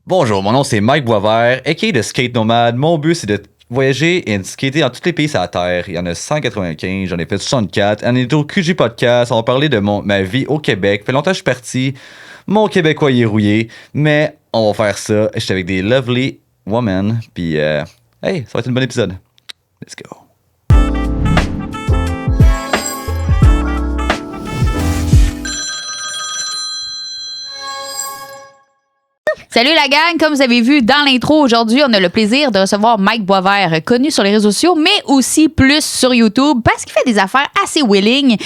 Bonjour, mon nom c'est Mike Boisvert, a.k.a. de Skate Nomade. Mon but c'est de voyager et de skater dans tous les pays sur la Terre. Il y en a 195, j'en ai fait 64. On est au QG Podcast, on va parler de ma vie au Québec. Fait longtemps que je suis parti, mon Québécois il est rouillé, mais on va faire ça. J'étais avec des lovely women, puis hey, ça va être un bon épisode. Let's go. Salut la gang, comme vous avez vu dans l'intro, aujourd'hui, on a le plaisir de recevoir Mike Boisvert, connu sur les réseaux sociaux, mais aussi plus sur YouTube, parce qu'il fait des affaires assez willing,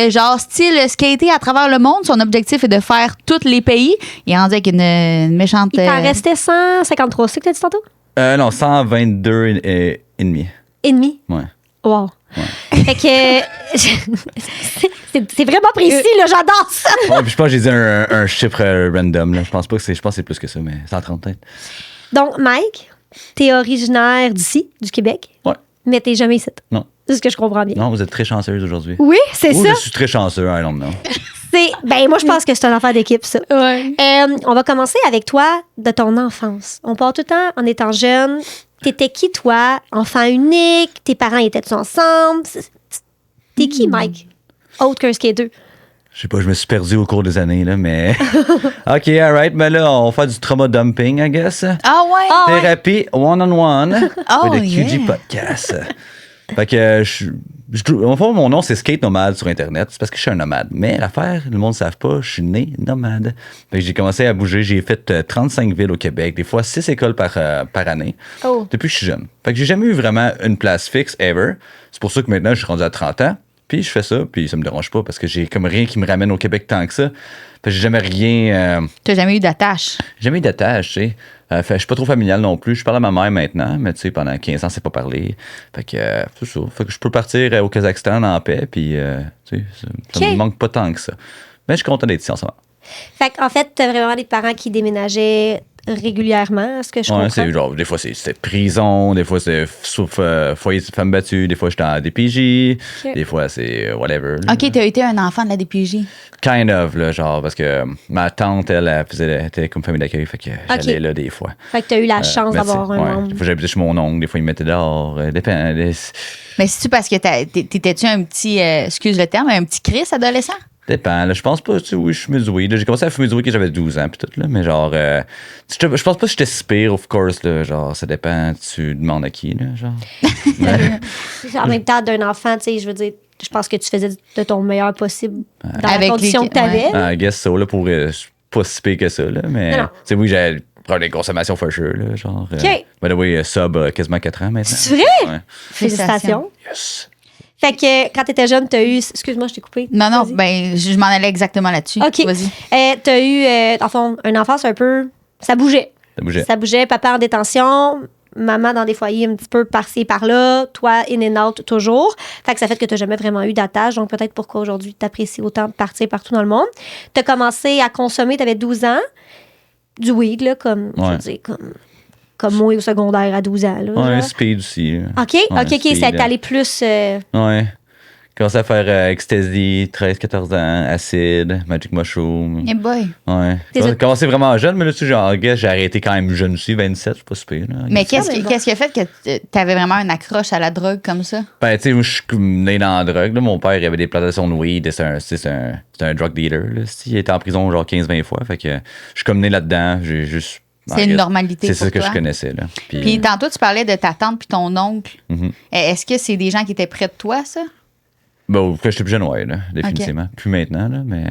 genre style skater à travers le monde. Son objectif est de faire tous les pays. Il est rendu avec une méchante... Il t'en restait 153, c'est ce que t'as dit tantôt? Non, 122 et demi. Et demi? Ouais. Wow. Ouais. Fait que... c'est vraiment précis, là, j'adore ça! Ouais, puis je pense que j'ai dit un chiffre random. Là. Je pense que c'est plus que ça, mais 130 peut-être. Donc, Mike, t'es originaire d'ici, du Québec. Ouais. Mais t'es jamais ici. Non. C'est ce que je comprends bien. Non, vous êtes très chanceuse aujourd'hui. Oui, c'est Ou ça. je suis très chanceux, I don't know. Moi, je pense que c'est une affaire d'équipe, ça. Ouais. On va commencer avec toi, de ton enfance. On part tout le temps en étant jeune. T'étais qui, toi? Enfant unique? Tes parents étaient-ils ensemble? T'es qui, Mike? Autre qu'un skater. Je sais pas, je me suis perdu au cours des années, là, mais... OK, alright, mais là, on va faire du trauma dumping, I guess. Ah ouais? Ah, ouais. Thérapie one-on-one. Oh, de QG yeah. Podcast. Fait que en fait, mon nom, c'est Skate Nomade sur Internet. C'est parce que je suis un nomade. Mais l'affaire, le monde ne savent pas, je suis né nomade. Fait que j'ai commencé à bouger. J'ai fait 35 villes au Québec, des fois 6 écoles par année. Oh. Depuis que je suis jeune. Fait que j'ai jamais eu vraiment une place fixe, ever. C'est pour ça que maintenant, je suis rendu à 30 ans. Puis je fais ça, puis ça me dérange pas parce que j'ai comme rien qui me ramène au Québec tant que ça. Fait que j'ai jamais rien... T'as jamais eu d'attache? Jamais eu d'attache, tu sais. Fait, je suis pas trop familial non plus. Je parle à ma mère maintenant, mais tu sais, pendant 15 ans, c'est pas parlé. Fait que c'est ça. Fait que je peux partir au Kazakhstan en paix, puis tu sais, ça me manque pas tant que ça. Mais je suis content d'être ici en ce moment. Fait qu'en fait, t'as vraiment des parents qui déménageaient régulièrement, est-ce que je comprends? C'est genre, des fois c'était prison, des fois c'est foyer de femmes battues, des fois j'étais en DPJ, des fois c'est whatever. Là. OK, t'as été un enfant de la DPJ. Kind of, là, genre, parce que ma tante, elle était comme famille d'accueil, fait que j'allais là des fois. Fait que t'as eu la chance d'avoir un membre. Des fois, j'habitais chez mon oncle, des fois, il me mettait dehors. Dépend. Mais c'est-tu parce que t'étais-tu un petit, excuse le terme, un petit Chris adolescent? Dépend. Là, je pense pas, tu sais, oui, je fume du weed. J'ai commencé à fumer du weed quand j'avais 12 ans, puis tout, là. Mais genre, je pense pas que j'étais si pire, of course, là. Genre, ça dépend, tu demandes à qui, là, genre. En même temps, d'un enfant, tu sais, je veux dire, je pense que tu faisais de ton meilleur possible dans Avec la condition les- que t'avais. I guess ça, là, pour. Je suis pas si pire que ça, là. Mais, Non. tu sais, oui, j'ai problème de consommation for sure, là. Genre. OK. By the way, sub quasiment 4 ans maintenant. C'est vrai? Ouais. Félicitations. Yes. Fait que quand t'étais jeune, t'as eu... Excuse-moi, je t'ai coupé. Non, Vas-y. ben, je m'en allais exactement là-dessus. OK. Vas-y. T'as eu, en fond, une enfance un peu... Ça bougeait. Ça bougeait. Ça bougeait. Papa en détention, maman dans des foyers un petit peu par-ci, par-là, toi in and out toujours. Fait que ça fait que t'as jamais vraiment eu d'attache. Donc peut-être pourquoi aujourd'hui t'apprécies autant de partir partout dans le monde. T'as commencé à consommer, t'avais 12 ans, du weed, là, comme, je veux dire, comme moi au secondaire à 12 ans. Là, Ouais, genre. speed aussi. Là. OK, Ouais, OK, speed, ça là. est allé plus... Ouais. Commencé à faire ecstasy, 13-14 ans, acide, magic mushroom. Eh boy. Ouais. J'ai commencé vraiment jeune, mais là, tu sais, genre, j'ai arrêté quand même jeune aussi, 27, je suis pas super. Là. Mais mais bon. qu'est-ce qui a fait que t'avais vraiment une accroche à la drogue comme ça? Ben, tu sais, moi, je suis né dans la drogue. Là. Mon père, il avait des plantations de weed. C'est un drug dealer. Là. Il était en prison genre 15-20 fois. Fait que je suis comme né là-dedans. J'ai juste. C'est une normalité C'est pour ça que toi. je connaissais. Là. Puis tantôt, tu parlais de ta tante puis ton oncle. Mhm. Est-ce que c'est des gens qui étaient près de toi, ça? Bon, quand j'étais plus jeune, ouais, là, définitivement. Plus maintenant, là, mais.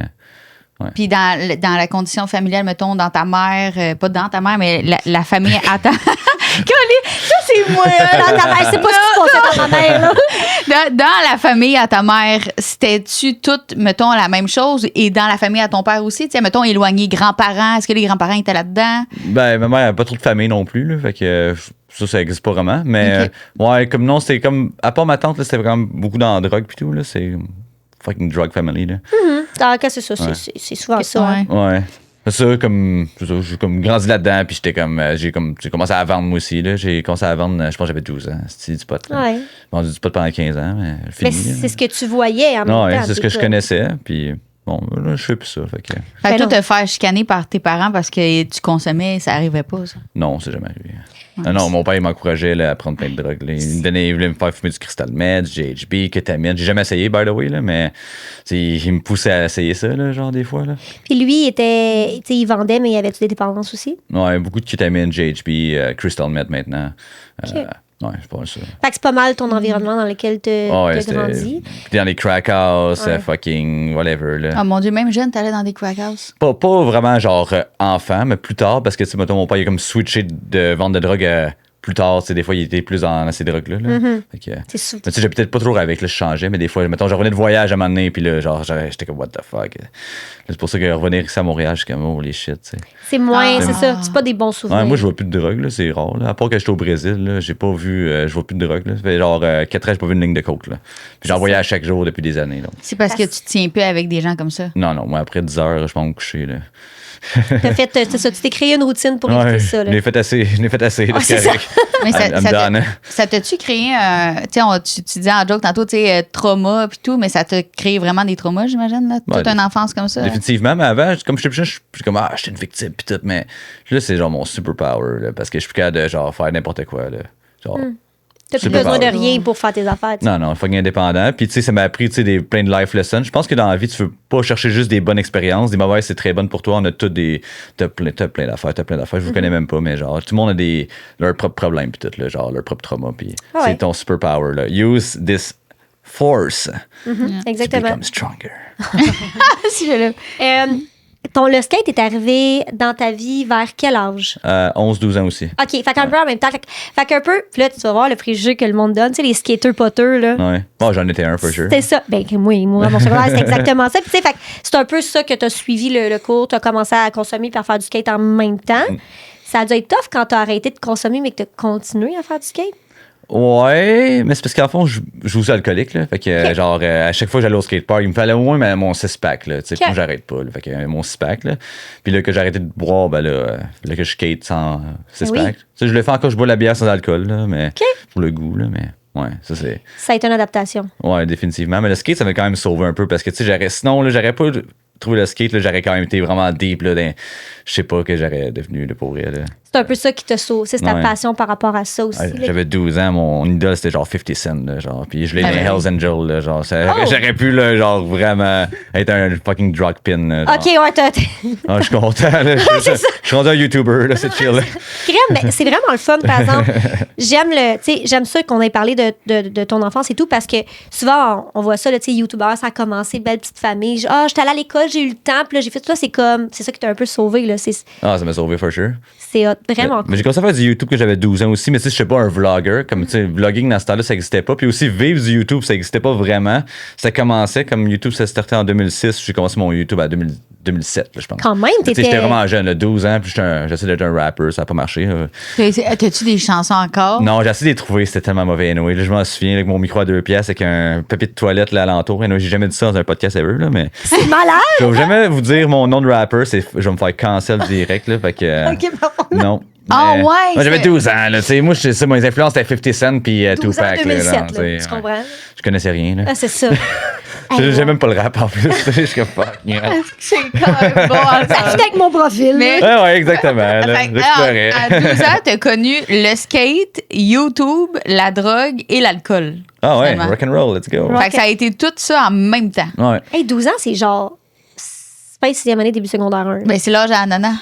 Puis dans la condition familiale, mettons, dans ta mère, pas dans ta mère, mais la famille à ta... Ça, c'est moi! dans ta mère, c'est pas ce qui se passait dans ma mère, là. Dans la famille à ta mère, c'était-tu toutes, mettons, la même chose? Et dans la famille à ton père aussi? Tu sais, mettons, éloigné grands-parents. Est-ce que les grands-parents étaient là-dedans? Ben, ma mère n'avait pas trop de famille non plus, là, fait que ça n'existe pas vraiment. Mais ouais, comme non, c'était comme. À part ma tante, là, c'était vraiment beaucoup dans la drogue pis tout, là. C'est fucking drug family, là. Ah, OK, c'est ça. C'est souvent ça. Hein. Ouais. Ça, comme. J'ai comme grandi là-dedans, puis j'étais comme. J'ai commencé à vendre moi aussi, là. J'ai commencé à vendre, je pense que j'avais 12 ans. C'était du pot. Là. Ouais. J'ai vendu du pot pendant 15 ans, mais Mais fini. c'est ce que tu voyais en même Ouais, temps. c'est ce que je connaissais, puis. Bon, là, je fais plus ça. Fait que, Fait que toi, non. te faire chicaner par tes parents parce que tu consommais, ça arrivait pas, ça. non, c'est jamais arrivé. Ah non, mon père, il m'encourageait là, à prendre plein de drogues. Là. Il voulait me faire fumer du crystal meth, du GHB, kétamine. J'ai jamais essayé, by the way, là, mais il me poussait à essayer ça, là, genre des fois. Là. Puis lui, il vendait, mais il avait-tu des dépendances aussi? Ouais, beaucoup de kétamine, GHB, crystal meth maintenant. Ok. Ouais, je pense ça. Fait que c'est pas mal ton environnement dans lequel tu as grandi. Puis dans les crack house, Ouais. fucking whatever. Là. Oh mon Dieu, même jeune, t'allais dans des crack houses. Pas vraiment genre enfant, mais plus tard, parce que tu sais, mettons, mon père il a comme switché de vente de drogue plus tard. Tu sais, des fois, il était plus dans ces drogues-là. Là. Fait que, C'est souvent. mais tu sais, j'ai peut-être pas toujours avec, là, je changeais, mais des fois, mettons, je revenais de voyage à un moment donné, puis là, genre, j'étais comme, what the fuck. Là, c'est pour ça que revenir ici à Montréal, je suis comme, holy shit, tu sais. C'est moins, Ah. c'est ça. C'est pas des bons souvenirs. Ouais, moi, je vois plus de drogue, là, c'est rare, là. À part que j'étais au Brésil, là, j'ai pas vu, je vois plus de drogue, là. Ça fait genre 4 ans, j'ai pas vu une ligne de coke, là. Puis j'en voyais à chaque jour depuis des années, donc. C'est parce que tu te tiens plus avec des gens comme ça. Non, moi, après 10 heures, je peux me coucher, là. T'as fait, c'est ça, tu t'es créé une routine pour Ouais, éviter ça. je Là. l'ai fait assez, là, c'est c'est correct. Mais ça, I'm ça done, hein. ça t'a-tu créé un. Tu sais, tu disais en joke tantôt, tu sais, trauma puis tout, mais ça t'a créé vraiment des traumas, j'imagine, là? Ouais, Toute une enfance comme ça. Définitivement, mais avant, comme j'étais plus jeune, je suis comme, j'étais une victime, pis tout, mais là, c'est genre mon superpower, là, parce que je suis plus capable de, genre, faire n'importe quoi, là. Genre, T'as plus super besoin de power. rien pour faire tes affaires. tu sais. non, fucking indépendant. Puis, tu sais, ça m'a appris, tu sais, plein de life lessons. Je pense que dans la vie, tu veux pas chercher juste des bonnes expériences. Des mauvaises, c'est très bonne pour toi. On a tous t'as plein d'affaires, Je vous connais même pas, mais genre, tout le monde a leurs propres problèmes, puis tout, là, genre, leur propre trauma. Puis, Ah ouais. c'est ton superpower, là. Use this force to Exactement. become stronger. Si je l'ai- Le skate est arrivé dans ta vie vers quel âge? 11-12 ans aussi. OK, fait qu'un peu en même temps. Fait qu'un peu, puis là, tu vas voir le préjugé que le monde donne. Tu sais, les skaters poteux, là. Ouais. Bon, j'en étais un, for sure. C'est ça. Ben, moi, mon secondaire, c'est exactement ça. Puis, tu sais, fait que c'est un peu ça que tu as suivi le cours. Tu as commencé à consommer puis à faire du skate en même temps. Ça a dû être tough quand tu as arrêté de consommer, mais que tu as continué à faire du skate. Ouais, mais c'est parce qu'en fond, je suis aussi alcoolique, là. Fait que, genre, à chaque fois que j'allais au skatepark, il me fallait au moins mon 6-pack, là. Tu sais, Ok. moi, j'arrête pas, là. Fait que mon 6-pack, là. Puis là, que j'ai arrêté de boire, ben là que je skate sans 6-pack. Oui. Tu sais, je le fais encore, je bois la bière sans alcool, là, mais Ok. pour le goût, là, mais ouais, ça c'est. Ça a été une adaptation. Ouais, définitivement. Mais le skate, ça m'a quand même sauvé un peu parce que, tu sais, sinon, là, j'aurais pas trouvé le skate, là, j'aurais quand même été vraiment deep, là, je sais pas que j'aurais devenu de pour vrai, là. C'est un peu ça qui te sauve. C'est ta Ouais. passion par rapport à ça aussi. Ouais, là. j'avais 12 ans, mon idole c'était genre 50 Cent, là, genre. Puis je l'ai Ah dans ouais. Hells Angels, là, genre. Oh! J'aurais pu, là, genre, vraiment être un fucking drug pin. Là, genre. OK, ouais, Ah, je suis content, là. Je suis rendu un YouTuber, là, c'est chill. Là. Crème, mais c'est vraiment le fun, par exemple. J'aime ça qu'on ait parlé de ton enfance et tout, parce que souvent, on voit ça, tu sais, YouTuber, ça a commencé, belle petite famille. J'étais allée à l'école, j'ai eu le temps, puis là, j'ai fait ça. C'est ça qui t'a un peu sauvé, là. Ah, ça m'a sauvé, for sure. C'est vraiment Mais j'ai commencé à faire du YouTube quand j'avais 12 ans aussi, mais tu sais, je suis pas un vlogger. Comme, tu sais, vlogging dans ce temps-là, ça existait pas. Puis aussi, vivre du YouTube, ça existait pas vraiment. Ça commençait, comme YouTube, ça startait en 2006. J'ai commencé mon YouTube à 2007, là, je pense. Quand même, Tu sais, t'étais. j'étais vraiment jeune, là, 12 ans, puis j'essaie d'être un rapper, ça a pas marché. T'as-tu des chansons encore? Non, j'ai essayé de les trouver, c'était tellement mauvais. Anyway. Là, je m'en souviens avec mon micro à 2 pièces avec un papier de toilette là, alentour. Anyway, j'ai jamais dit ça dans un podcast ever, là, mais C'est malade! je vais jamais vous dire mon nom de rapper, je vais me faire cancel direct. Là, fait que, OK, pardon. non. Ah Mais- ouais, Moi, j'avais c'est- 12 ans. Là, tu sais, moi, mes influences, c'était 50 Cent puis 12 ans, Tupac. 2007, là, là, tu sais, tu comprends? Je connaissais rien. Là. Ah, c'est ça. J'ai même pas le rap en plus. Je suis comme fuck. Yeah. C'est quand même bon. Ça fit avec mon profil. Mais- Ouais, exactement. Là, Fait que, j'explorais. à 12 ans, t'as connu le skate, YouTube, la drogue et l'alcool. Ah ouais, finalement. rock'n'roll, let's go. Fait que ça a été tout ça en même temps. Ouais. Hey, 12 ans, c'est genre. C'est pas une sixième année, début secondaire 1. Ben, c'est l'âge à Ananas.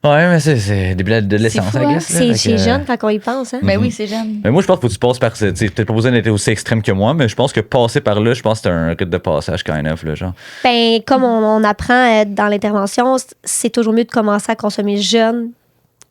Ouais, mais c'est début de l'essence, fou, I hein? guess. là. Fait C'est que, jeune quand on y pense, hein? Ben oui, c'est jeune. Mais moi, je pense qu'il faut que tu passes par. Tu sais, peut-être pas besoin d'être aussi extrême que moi, mais je pense que passer par là, je pense que c'est un rite de passage, kind of, là, genre. Ben, comme on apprend dans l'intervention, c'est toujours mieux de commencer à consommer jeune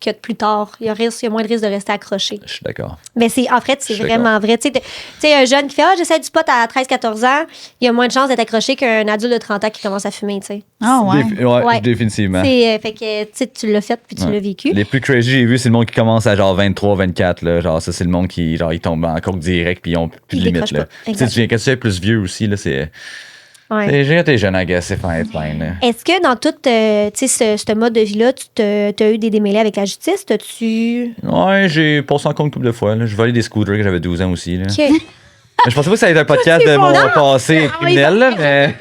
que de plus tard. Il y a moins de risque de rester accroché. Je suis d'accord. Mais en fait, c'est Je suis vraiment vrai. Tu sais, un jeune qui fait j'essaie du pot à 13-14 ans, il y a moins de chances d'être accroché qu'un adulte de 30 ans qui commence à fumer, tu sais. Ah ouais. Ouais. Définitivement. Fait que tu l'as fait puis tu Ouais. l'as vécu. Les plus crazy j'ai vu, c'est le monde qui commence à genre 23, 24. Là, genre, ça, c'est le monde qui genre, ils tombent en coke direct puis ils ont plus de Ils limite. décrochent Là. pas. Tu Exact. sais, quand tu es plus vieux aussi, là, c'est. Ouais. T'es jeune, I guess, c'est fine. Là. Est-ce que dans tout ce mode de vie-là, tu as eu des démêlés avec la justice? T'as-tu. Ouais, j'ai passé en compte une couple de fois. Là. J'ai volé des scooters quand j'avais 12 ans aussi. Là. OK. Mais je pensais pas que ça allait être un podcast de mon passé criminel, là, mais.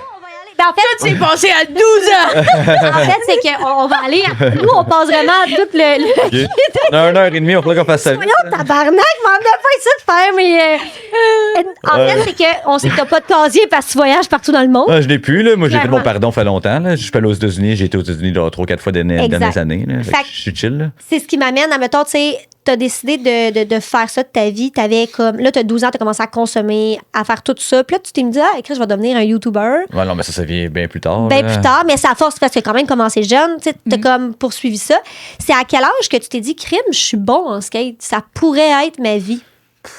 Ben, en fait, Tu es passé à 12 ans! en fait, c'est qu'on va aller. Nous, on passe vraiment tout le Ok. Dans 1h30, on va qu'on fasse ça. Voyons, tabarnak, m'en venais pas ici de faire, mais. En fait, c'est qu'on sait que t'as pas de casier parce que tu voyages partout dans le monde. Ah, je l'ai plus, là. Moi, j'ai fait Clairement. mon pardon, fait longtemps, là. Je suis allé aux États-Unis, j'ai été aux États-unis 3-4 fois des Exact. dernières années, là. Fait que Fait que- je suis chill, là. C'est ce qui m'amène à, mettons, tu sais, t'as décidé de faire ça de ta vie. T'avais comme. Là, t'as 12 ans, t'as commencé à consommer, à faire tout ça. Puis là, tu t'es dit, ah, écoute, je vais devenir un YouTuber. Ouais, non, mais ça vient bien plus tard. Ben là. plus tard, mais c'est à force parce que quand même commencé jeune, tu sais, t'as comme poursuivi ça. C'est à quel âge que tu t'es dit, crime, je suis bon en skate, ça pourrait être ma vie.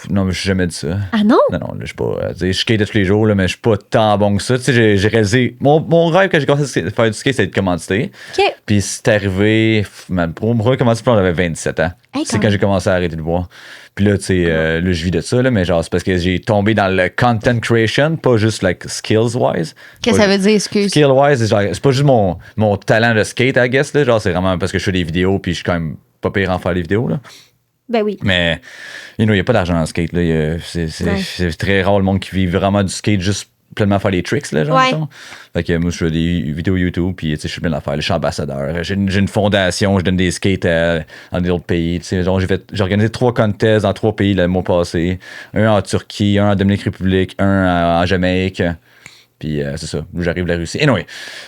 Non, mais je suis jamais dit ça. Ah non? Non, non, là, je suis pas. Tu sais, je skate tous les jours, là, mais je suis pas tant bon que ça. Tu sais, j'ai réalisé. Mon rêve quand j'ai commencé à faire du skate, c'était de commanditer. OK. Puis c'est arrivé. Ma première commandite, j'avais 27 ans. Hey, C'est quand quand j'ai commencé à arrêter de boire. Puis là, tu sais, là, je vis de ça, là, mais genre, c'est parce que j'ai tombé dans le content creation, pas juste, like, skills-wise. Qu'est-ce que ça veut dire, excuse? Skill-wise, c'est pas juste mon talent de skate, I guess, là. Genre, c'est vraiment parce que je fais des vidéos, puis je suis quand même pas pire en faire des vidéos, là. Ben oui. Mais, il n'y a pas d'argent en skate, là. C'est très rare le monde qui vit vraiment du skate juste pleinement faire les tricks, là, genre. Ouais. mettons. Fait que moi, je fais des vidéos YouTube, puis, tu sais, je suis plein d'affaires. Je suis ambassadeur. J'ai une fondation, je donne des skates dans d'autres pays. Tu sais, genre, j'ai organisé 3 contests dans 3 pays le mois passé. Un en Turquie, un en Dominique République, un en Jamaïque. Puis, c'est ça. J'arrive de la Russie. Anyway.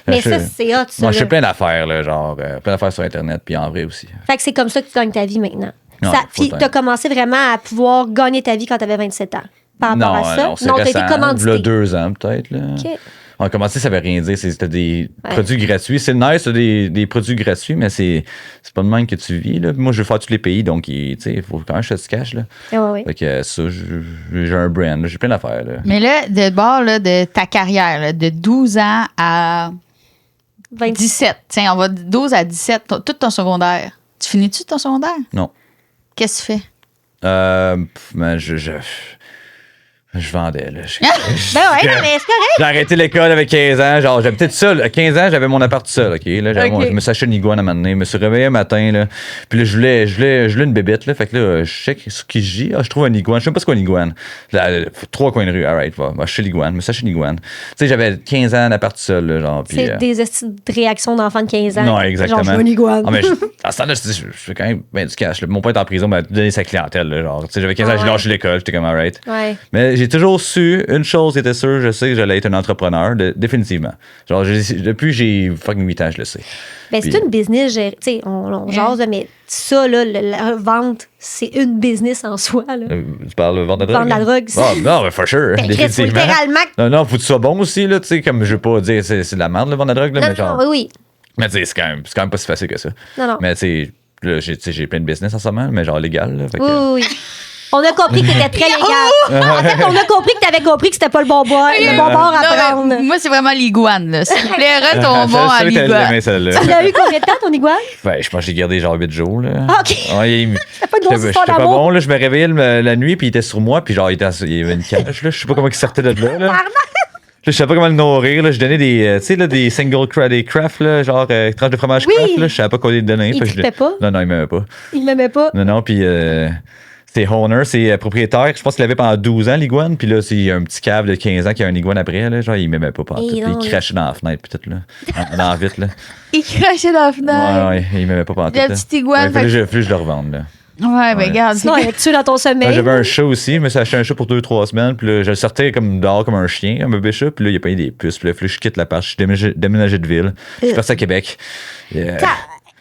Mais ça, c'est hot, ça. Moi, je fais là. plein d'affaires, là, genre, plein d'affaires sur Internet, puis en vrai aussi. Fait que c'est comme ça que tu gagnes ta vie maintenant. Ouais, Puis full-time. t'as commencé vraiment à pouvoir gagner ta vie quand t'avais 27 ans. Par rapport à ça. Non, c'est t'as été récent. commandité. Là, 2 ans, peut-être, là. OK. On a commencé, ça veut rien dire. C'était des Ouais. produits gratuits. C'est nice, c'est des produits gratuits, mais c'est pas de même que tu vis. Là. Moi, je veux faire tous les pays, donc il faut quand même que je te cash. Là. Ouais, ouais. Fait que ça, j'ai un brand, là, j'ai plein d'affaires. Là. Mais là, de bord là, de ta carrière, là, de 12 ans à 17. Tiens, on va de 12 à 17, tout ton secondaire. Tu finis-tu ton secondaire? Non. Qu'est-ce que tu fais? Mais je vendais. Là. Ben ouais, non, mais c'est correct. J'ai arrêté l'école avec 15 ans. Genre, j'habitais tout seul. À 15 ans, j'avais mon appart tout seul. OK? Là, OK. je me suis acheté une iguane à un moment donné. Je me suis réveillé un matin. Là, puis là, je voulais une bébête. Là, fait que là, je sais ce qui se dit. Ah, je trouve une iguane. Je sais même pas ce qu'est une iguane. Là, 3 coins de rue. All right, va acheter l'iguane. Je me suis acheté une iguane. Tu sais, j'avais 15 ans d'appart tout seul. Là, genre, puis, C'est des esti de réactions d'enfants de 15 ans. non, exactement. Genre, je veux une iguane. Ah, mais à ce temps-là, je fais quand même ben du cash. Là. Mon père est en prison, m'a donné sa clientèle. Là, genre, tu sais, j'avais 15 ans, Ah j'ai ouais. lâché l'école. J'étais comme, all right. Ouais. Mais j'ai toujours su, une chose était sûre, je sais que j'allais être un entrepreneur, définitivement. Genre, depuis j'ai fucking 8 ans, je le sais. Ben, c'est Puis- une business, tu sais, on jase, là, mais ça, là, la vente, c'est une business en soi, là. Tu parles de vendre de drogue? Vendre de la drogue, c'est- Ah, non, mais for sure, Ben, Chris, faut définitivement. littéralement. Non, faut que tu sois bon aussi, là, tu sais, comme je veux pas dire, c'est de la merde, le vendre de la drogue, là, Non, mais genre. non, oui, Mais tu sais, c'est quand même pas si facile que ça. oui. Non, non. Mais tu sais, là, j'ai plein de business en ce moment, mais genre légal, là. Fait que- Oui, oui, oui. On a compris que t'étais très légal. En fait, on a compris que t'avais compris que c'était pas le bon bord à Non, mais prendre. moi, c'est vraiment l'iguane. Là. S'il te plaît, retombons à Je savais que t'allais l'iguane. l'aimer, celle-là. Tu l'as eu combien de temps, ton iguane? Ben, je pense que j'ai gardé genre 8 jours, là. Ah, OK. Ouais, C'était pas une grosse j'étais histoire pas d'amour. bon, là. Je me réveillais la nuit, puis il était sur moi, puis genre, il y avait une cage, là. Je sais pas comment il sortait de là, là. Là, je savais pas comment le nourrir, là. Je donnais des, tu sais, là, des single des craft, là, genre, tranche de fromage Oui. craft, là. Je savais pas quoi lui donner. Il fait que je- trippait pas? Non, non, il m'aimait pas. Il m'aimait pas. Non, puis c'est owner, c'est propriétaire. Je pense qu'il avait pendant 12 ans, l'iguane. Puis là, c'est un petit cave de 15 ans qui a un iguane après, là. Genre, il m'aimait pas pendant Et tout. non, Il crachait dans la fenêtre, puis tout, là. Dans la vitre, là. Il crachait dans la fenêtre. Ouais, il m'aimait pas pendant tout. La là. petite iguane, Ouais, fallait fait que je le revende, là. Ouais, ben Ouais. regarde. Sinon, il est tué dans ton sommeil. J'avais un chat aussi, je me suis acheté un chat pour 2-3 semaines, puis là, je le sortais comme dehors comme un chien, un bébé chat, puis là, il a payé des puces, puis là, je quitte la part, je suis déménagé de ville, je suis parti à Québec. Yeah.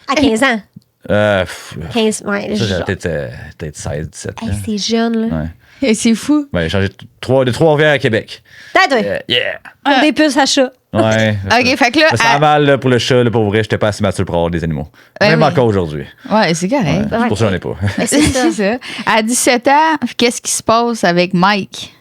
À 15 ans. 15, ouais. Ça, j'avais genre. peut-être 16, 17. Hey, là. c'est jeune, là. Ouais. Et c'est fou. Ouais, j'ai changé de Trois-Rivières à Québec. T'as Yeah. pour des puces à chat. Ouais. OK, fait que là. Ça sent mal là, pour le chat, là, pour vrai, j'étais pas assez mature pour avoir des animaux. Ouais, Même oui. encore aujourd'hui. Ouais, c'est correct. C'est pour ça que j'en ai pas. Mais c'est ça. C'est ça. À 17 ans, qu'est-ce qui se passe avec Mike?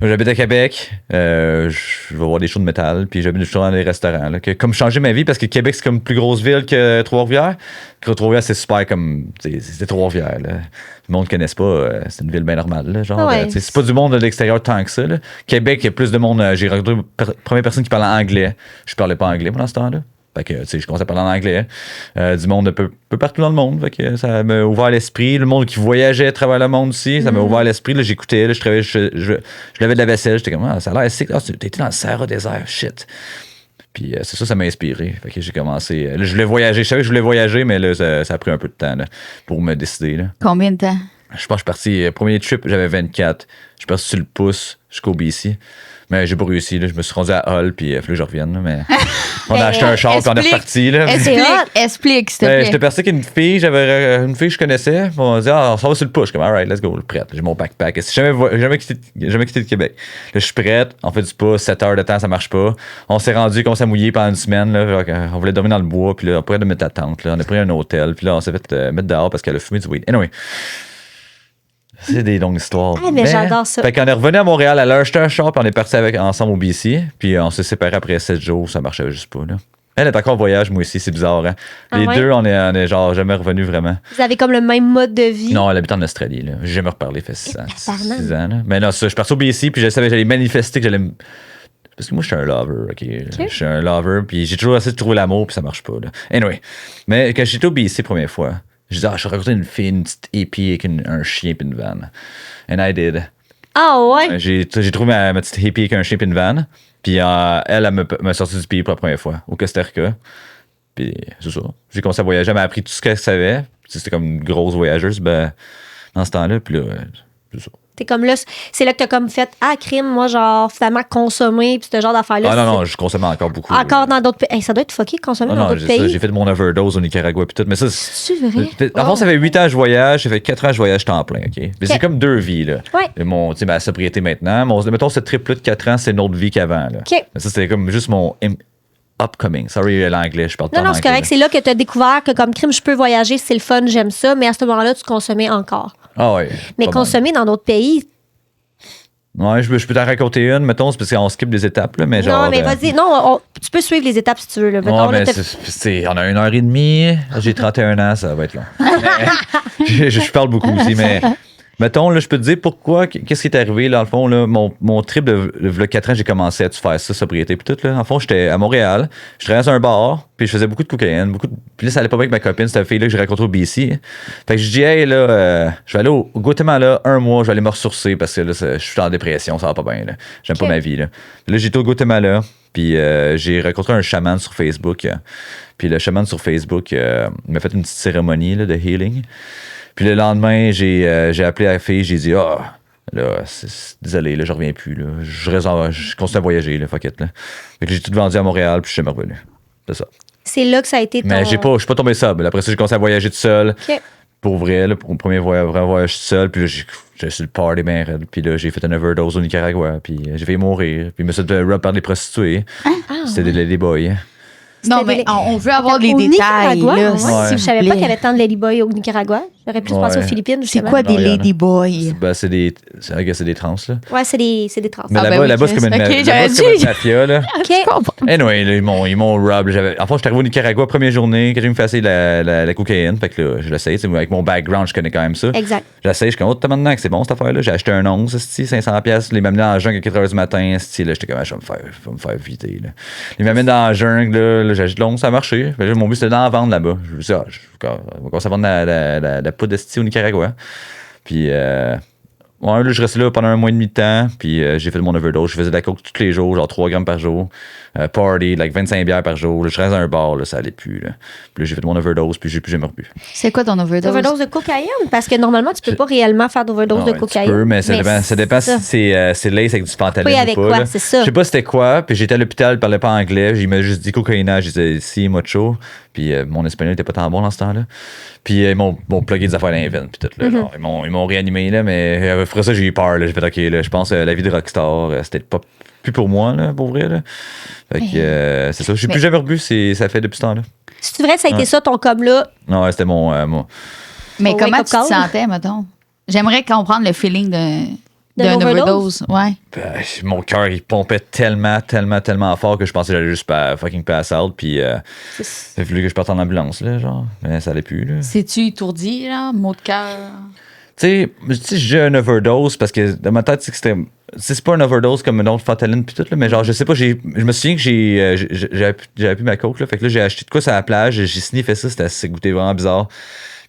J'habite à Québec, je vais voir des shows de métal, puis j'habite toujours dans des restaurants. Là, comme changer ma vie, parce que Québec, c'est comme une plus grosse ville que Trois-Rivières. Trois-Rivières, c'est super comme. C'est Trois-Rivières. Là. Le monde ne connaisse pas, c'est une ville bien normale. Là, genre, Ouais. c'est pas du monde de l'extérieur tant que ça. Là. Québec, il y a plus de monde. J'ai rencontré la première personne qui parlait anglais. Je parlais pas anglais, moi, dans ce temps-là. Fait que, tu sais, je commençais à parler en anglais. Du monde un peu partout dans le monde. Fait que ça m'a ouvert l'esprit. Le monde qui voyageait à travers le monde aussi, ça m'a ouvert l'esprit. Là, j'écoutais, là, je travaillais, je lavais de la vaisselle. J'étais comme, ça a l'air sick. T'étais dans le Sahara désert, shit. Puis c'est ça m'a inspiré. Fait que j'ai commencé. Là, je voulais voyager. Je savais que je voulais voyager, mais là, ça a pris un peu de temps là, pour me décider. Là. Combien de temps? Je pense que je suis parti. Premier trip, j'avais 24. Je suis parti sur le pouce jusqu'au BC. Mais j'ai pas réussi. Là. Je me suis rendu à Hull, puis il fallait que je revienne. Là, mais on a acheté un char, puis on est reparti. Là. Explique, s'il te plaît. J'étais parti avec une fille. J'avais une fille que je connaissais. On m'a dit, on s'en va sur le push. Comme, alright, let's go. Prête. J'ai mon backpack. J'ai jamais quitté le Québec. Là, je suis prête. On fait du pouce. 7 heures de temps, ça marche pas. On s'est rendu, qu'on s'est mouillé pendant une semaine. Là, on voulait dormir dans le bois. Puis là, on pourrait mettre la tente. Là. On a pris un hôtel. Puis là, on s'est fait mettre dehors parce qu'elle a fumé du weed. Anyway. C'est des longues histoires. Ah, mais j'adore ça. Fait qu'on est revenu à Montréal, elle a acheté un char, puis on est parti ensemble au BC. Puis on s'est séparés après 7 jours, ça marchait juste pas. Là. Elle est encore en voyage, moi aussi, c'est bizarre. Hein? Les deux, on est genre jamais revenus vraiment. Vous avez comme le même mode de vie? Non, elle habite en Australie. Là. J'ai jamais reparlé, fait 6 ans. Là. Mais non, ça, je suis parti au BC, puis je savais que j'allais manifester, que j'allais. Parce que moi, je suis un lover, OK? Je suis un lover, puis j'ai toujours essayé de trouver l'amour, puis ça marche pas. Là. Anyway, mais quand j'étais au BC première fois, je disais, je vais rencontrer une fille, une petite hippie avec un chien et une vanne. And I did. Ah ouais? J'ai trouvé ma petite hippie avec un chien et une vanne. Puis elle m'a sorti du pays pour la première fois, au Costa Rica. Puis c'est ça. J'ai commencé à voyager. Elle m'a appris tout ce qu'elle savait. C'était comme une grosse voyageuse dans ce temps-là. Puis là, c'est ça. T'es comme là, c'est là que t'as comme fait, crime, moi, genre, finalement, consommer, puis ce genre d'affaires-là. Ah non, je consommais encore beaucoup. Encore dans d'autres pays. Hey, ça doit être fucké, consommer dans d'autres pays. J'ai fait mon overdose au Nicaragua, puis tout. Mais ça, c'est vrai? En fond, ça fait 8 ans que je voyage, ça fait 4 ans que je voyage temps plein, OK? Mais c'est comme 2 vies, là. Ouais. Ma sobriété maintenant. Mettons, ce trip-là de 4 ans, c'est une autre vie qu'avant, là. OK. Mais ça, c'était comme juste mon upcoming. Sorry, l'anglais, je parle pas Non, c'est correct. C'est là que t'as découvert que comme crime, je peux voyager, c'est le fun, j'aime ça, mais à ce moment-là, tu consommais encore. Ah ouais. Mais consommer dans d'autres pays. Ouais, je peux t'en raconter une, mettons, c'est parce qu'on skip des étapes, là, mais genre. Non, mais vas-y. Non, tu peux suivre les étapes si tu veux. Là. Mettons, mais on a 1h30. J'ai 31 ans, ça va être long. je parle beaucoup aussi, mais. Mettons, là, je peux te dire pourquoi, qu'est-ce qui est arrivé, là, dans le fond, là, mon trip de 4 ans, j'ai commencé à faire ça, sobriété, puis tout, là. En fond, j'étais à Montréal, je travaillais dans un bar, puis je faisais beaucoup de cocaïne, puis là, ça allait pas bien avec ma copine, c'était la fille-là que j'ai rencontrée au BC. Fait que je dis, hey, là, je vais aller au Guatemala 1 mois, je vais aller me ressourcer, parce que là, je suis en dépression, ça va pas bien, là. J'aime pas ma vie, là. Là, j'étais au Guatemala, puis j'ai rencontré un chaman sur Facebook, puis le chaman sur Facebook m'a fait une petite cérémonie, là, de healing. Puis le lendemain, j'ai appelé la fille, j'ai dit, là, désolé, là, je reviens plus, là. Je continue à voyager, là, fuck it, là. Fait que j'ai tout vendu à Montréal, puis je suis jamais revenu. C'est ça. C'est là que ça a été ton... Mais je suis pas tombé sobre. Après ça, j'ai commencé à voyager tout seul. OK. Pour vrai, là, pour mon premier vrai voyage tout seul. Puis là, j'ai sur le party bien raide. Puis là, j'ai fait une overdose au Nicaragua. Puis j'ai failli mourir. Puis je me suis fait rub par des prostituées. C'était des ladyboys. Non, mais on veut avoir les détails. Là, je savais pas qu'il y avait tant de ladyboys au Nicaragua. J'aurais plus pensé aux Philippines. C'est quoi des ladyboys? C'est des trans, là. Ouais, c'est des trans. Mais là-bas, c'est comme une mafia, là. OK. Anyway, là, ils m'ont rob. Enfin, j'étais arrivé au Nicaragua, première journée, que j'ai me fait essayer la cocaïne. Fait que là, je l'essaye. Avec mon background, je connais quand même ça. Exact. J'essaye, je suis comme, maintenant que c'est bon, cette affaire-là. J'ai acheté un 11, 500$. Les m'amener dans la jungle à 4h du matin. Là, j'étais comme, je vais me faire vider, là. Les m'amènent dans la jungle, là, j'ai acheté de l'11, ça a marché. Mon but, c'était d'en vendre là-bas. Je me suis dit, on va commencer à vendre la poudre de au Nicaragua. Puis, là, je restais là pendant 1 mois et demi de temps. Puis, j'ai fait mon overdose. Je faisais de la coke tous les jours, genre 3 grammes par jour. Party, 25 bières par jour. Là, je restais dans un bar, là, ça allait plus. Là. Puis là, j'ai fait mon overdose, puis j'ai plus jamais rebu. C'est quoi ton overdose? Overdose de cocaïne? Parce que normalement, tu peux pas réellement faire d'overdose de cocaïne. Tu peux, mais ça dépend si c'est lace avec du fentanyl oui, avec ou pas. Quoi, c'est ça. Je sais pas c'était quoi. Puis j'étais à l'hôpital, je parlais pas anglais. Il m'a juste dit cocaïnage. Je disais si, mucho. Puis mon espagnol était pas tant bon dans ce temps-là. Puis ils m'ont plugué des affaires dans les veines. Puis tout, là, genre, ils m'ont réanimé, là, mais après ça, j'ai eu peur. Là. J'ai fait OK, là, je pense la vie de rockstar, c'était pas plus pour moi, là, pour vrai. Là. Fait que c'est ça. J'ai plus jamais rebu, ça fait depuis ce temps-là. C'est vrai, ça a été ça ton comme-là? Non, c'était mon. Mais comment tu te sentais, mettons? J'aimerais comprendre le feeling d'un overdose. Ouais. Mon cœur, il pompait tellement fort que je pensais que j'allais juste fucking pass out. Puis il a fallu que je parte en ambulance, là, genre. Mais ça allait plus, là. C'est-tu étourdi, là? Mot de cœur? Tu sais, j'ai un overdose parce que dans ma tête, c'est que c'était c'est pas une overdose comme une autre Fentanyl pis tout, là, mais genre, je sais pas, je me souviens que j'avais plus ma coke, là. Fait que là, j'ai acheté de quoi sur la plage, j'ai sniffé ça, ça goûtait vraiment bizarre.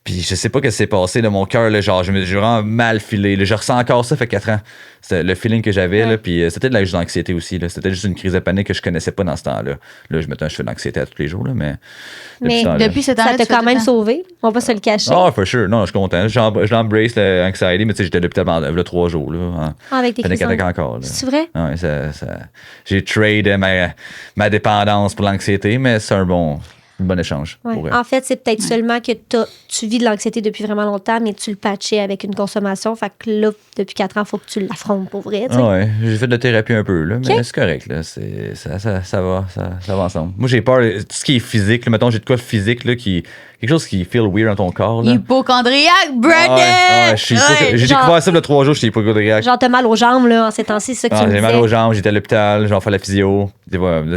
Puis je sais pas ce qui s'est passé de mon cœur, là, genre, j'ai vraiment mal filé. Là, je ressens encore ça, fait 4 ans. C'était le feeling que j'avais, là, puis c'était de l'anxiété aussi, là. C'était juste une crise de panique que je connaissais pas dans ce temps-là. Là, je mettais un cheveu d'anxiété à tous les jours, là, mais depuis ce temps-là, ça t'a quand même sauvé. On va pas se le cacher. Ah, for sure. Non, je suis content. Je l'embrace, l'anxiety, mais tu sais, j'étais à l'hôpital pendant 3 jours, là. Avec tes crises encore, là. C'est vrai? Ouais, j'ai trade ma dépendance pour l'anxiété, mais c'est un bon échange. Ouais. En fait, c'est peut-être seulement que tu vis de l'anxiété depuis vraiment longtemps, mais tu le patchais avec une consommation. Fait que là, depuis 4 ans, il faut que tu l'affrontes pour vrai. Ouais, j'ai fait de la thérapie un peu, là, mais c'est correct. Là, ça va ensemble. Moi, j'ai peur. Tout ce qui est physique, là, mettons, j'ai de quoi physique, là, quelque chose qui feel weird dans ton corps. Là. Hypochondriaque, Brandon! J'ai découvert ça il y a 3 jours, j'étais hypochondriaque. Genre, t'as mal aux jambes, là, en ces temps-ci, c'est ça que tu me J'ai disais. mal aux jambes, j'étais à l'hôpital, j'en fais la physio.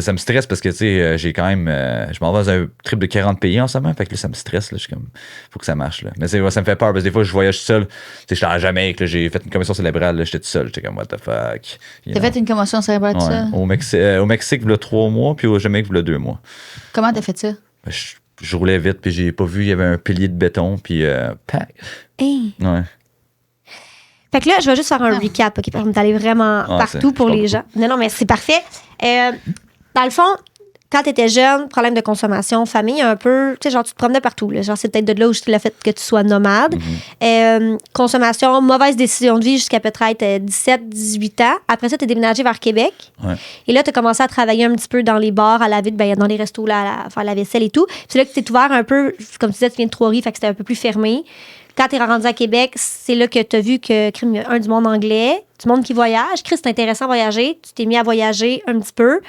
Ça me stresse parce que, tu sais, j'ai quand même. Je m'en vais dans un trip de 40 pays en ce moment, fait que là, ça me stresse. Là, je suis comme, faut que ça marche. Là. Mais ça me fait peur parce que des fois, je voyage seul. Tu sais, j'étais en Jamaïque, là, j'ai fait une commotion cérébrale, là, j'étais tout seul. J'étais comme, what the fuck. T'as fait une commotion cérébrale tout seul? Au Mexique, il y a 3 mois, puis au Jamaïque, il y a 2 mois. Comment t'as fait ça? Je roulais vite, puis j'ai pas vu, il y avait un pilier de béton, puis pack. Hey. Ouais. Fait que là, je vais juste faire un recap, OK, pour d'aller vraiment partout pour les gens. Non, mais c'est parfait. Dans le fond, quand tu étais jeune, problème de consommation, famille, un peu, tu sais, genre, tu te promenais partout. Là. Genre, c'est peut-être de là où le fait que tu sois nomade. Consommation, mauvaise décision de vie jusqu'à peut-être 17-18 ans. Après ça, tu es déménagé vers Québec. Ouais. Et là, tu as commencé à travailler un petit peu dans les bars, à laver, dans les restos, là, à faire la vaisselle et tout. Puis c'est là que tu t'es ouvert un peu, comme tu disais, tu viens de Trois-Rives, fait que c'était un peu plus fermé. Quand tu es rendu à Québec, c'est là que tu as vu que, crime, il y a du monde anglais, du monde qui voyage. Chris, c'est intéressant à voyager. Tu t'es mis à voyager un petit peu.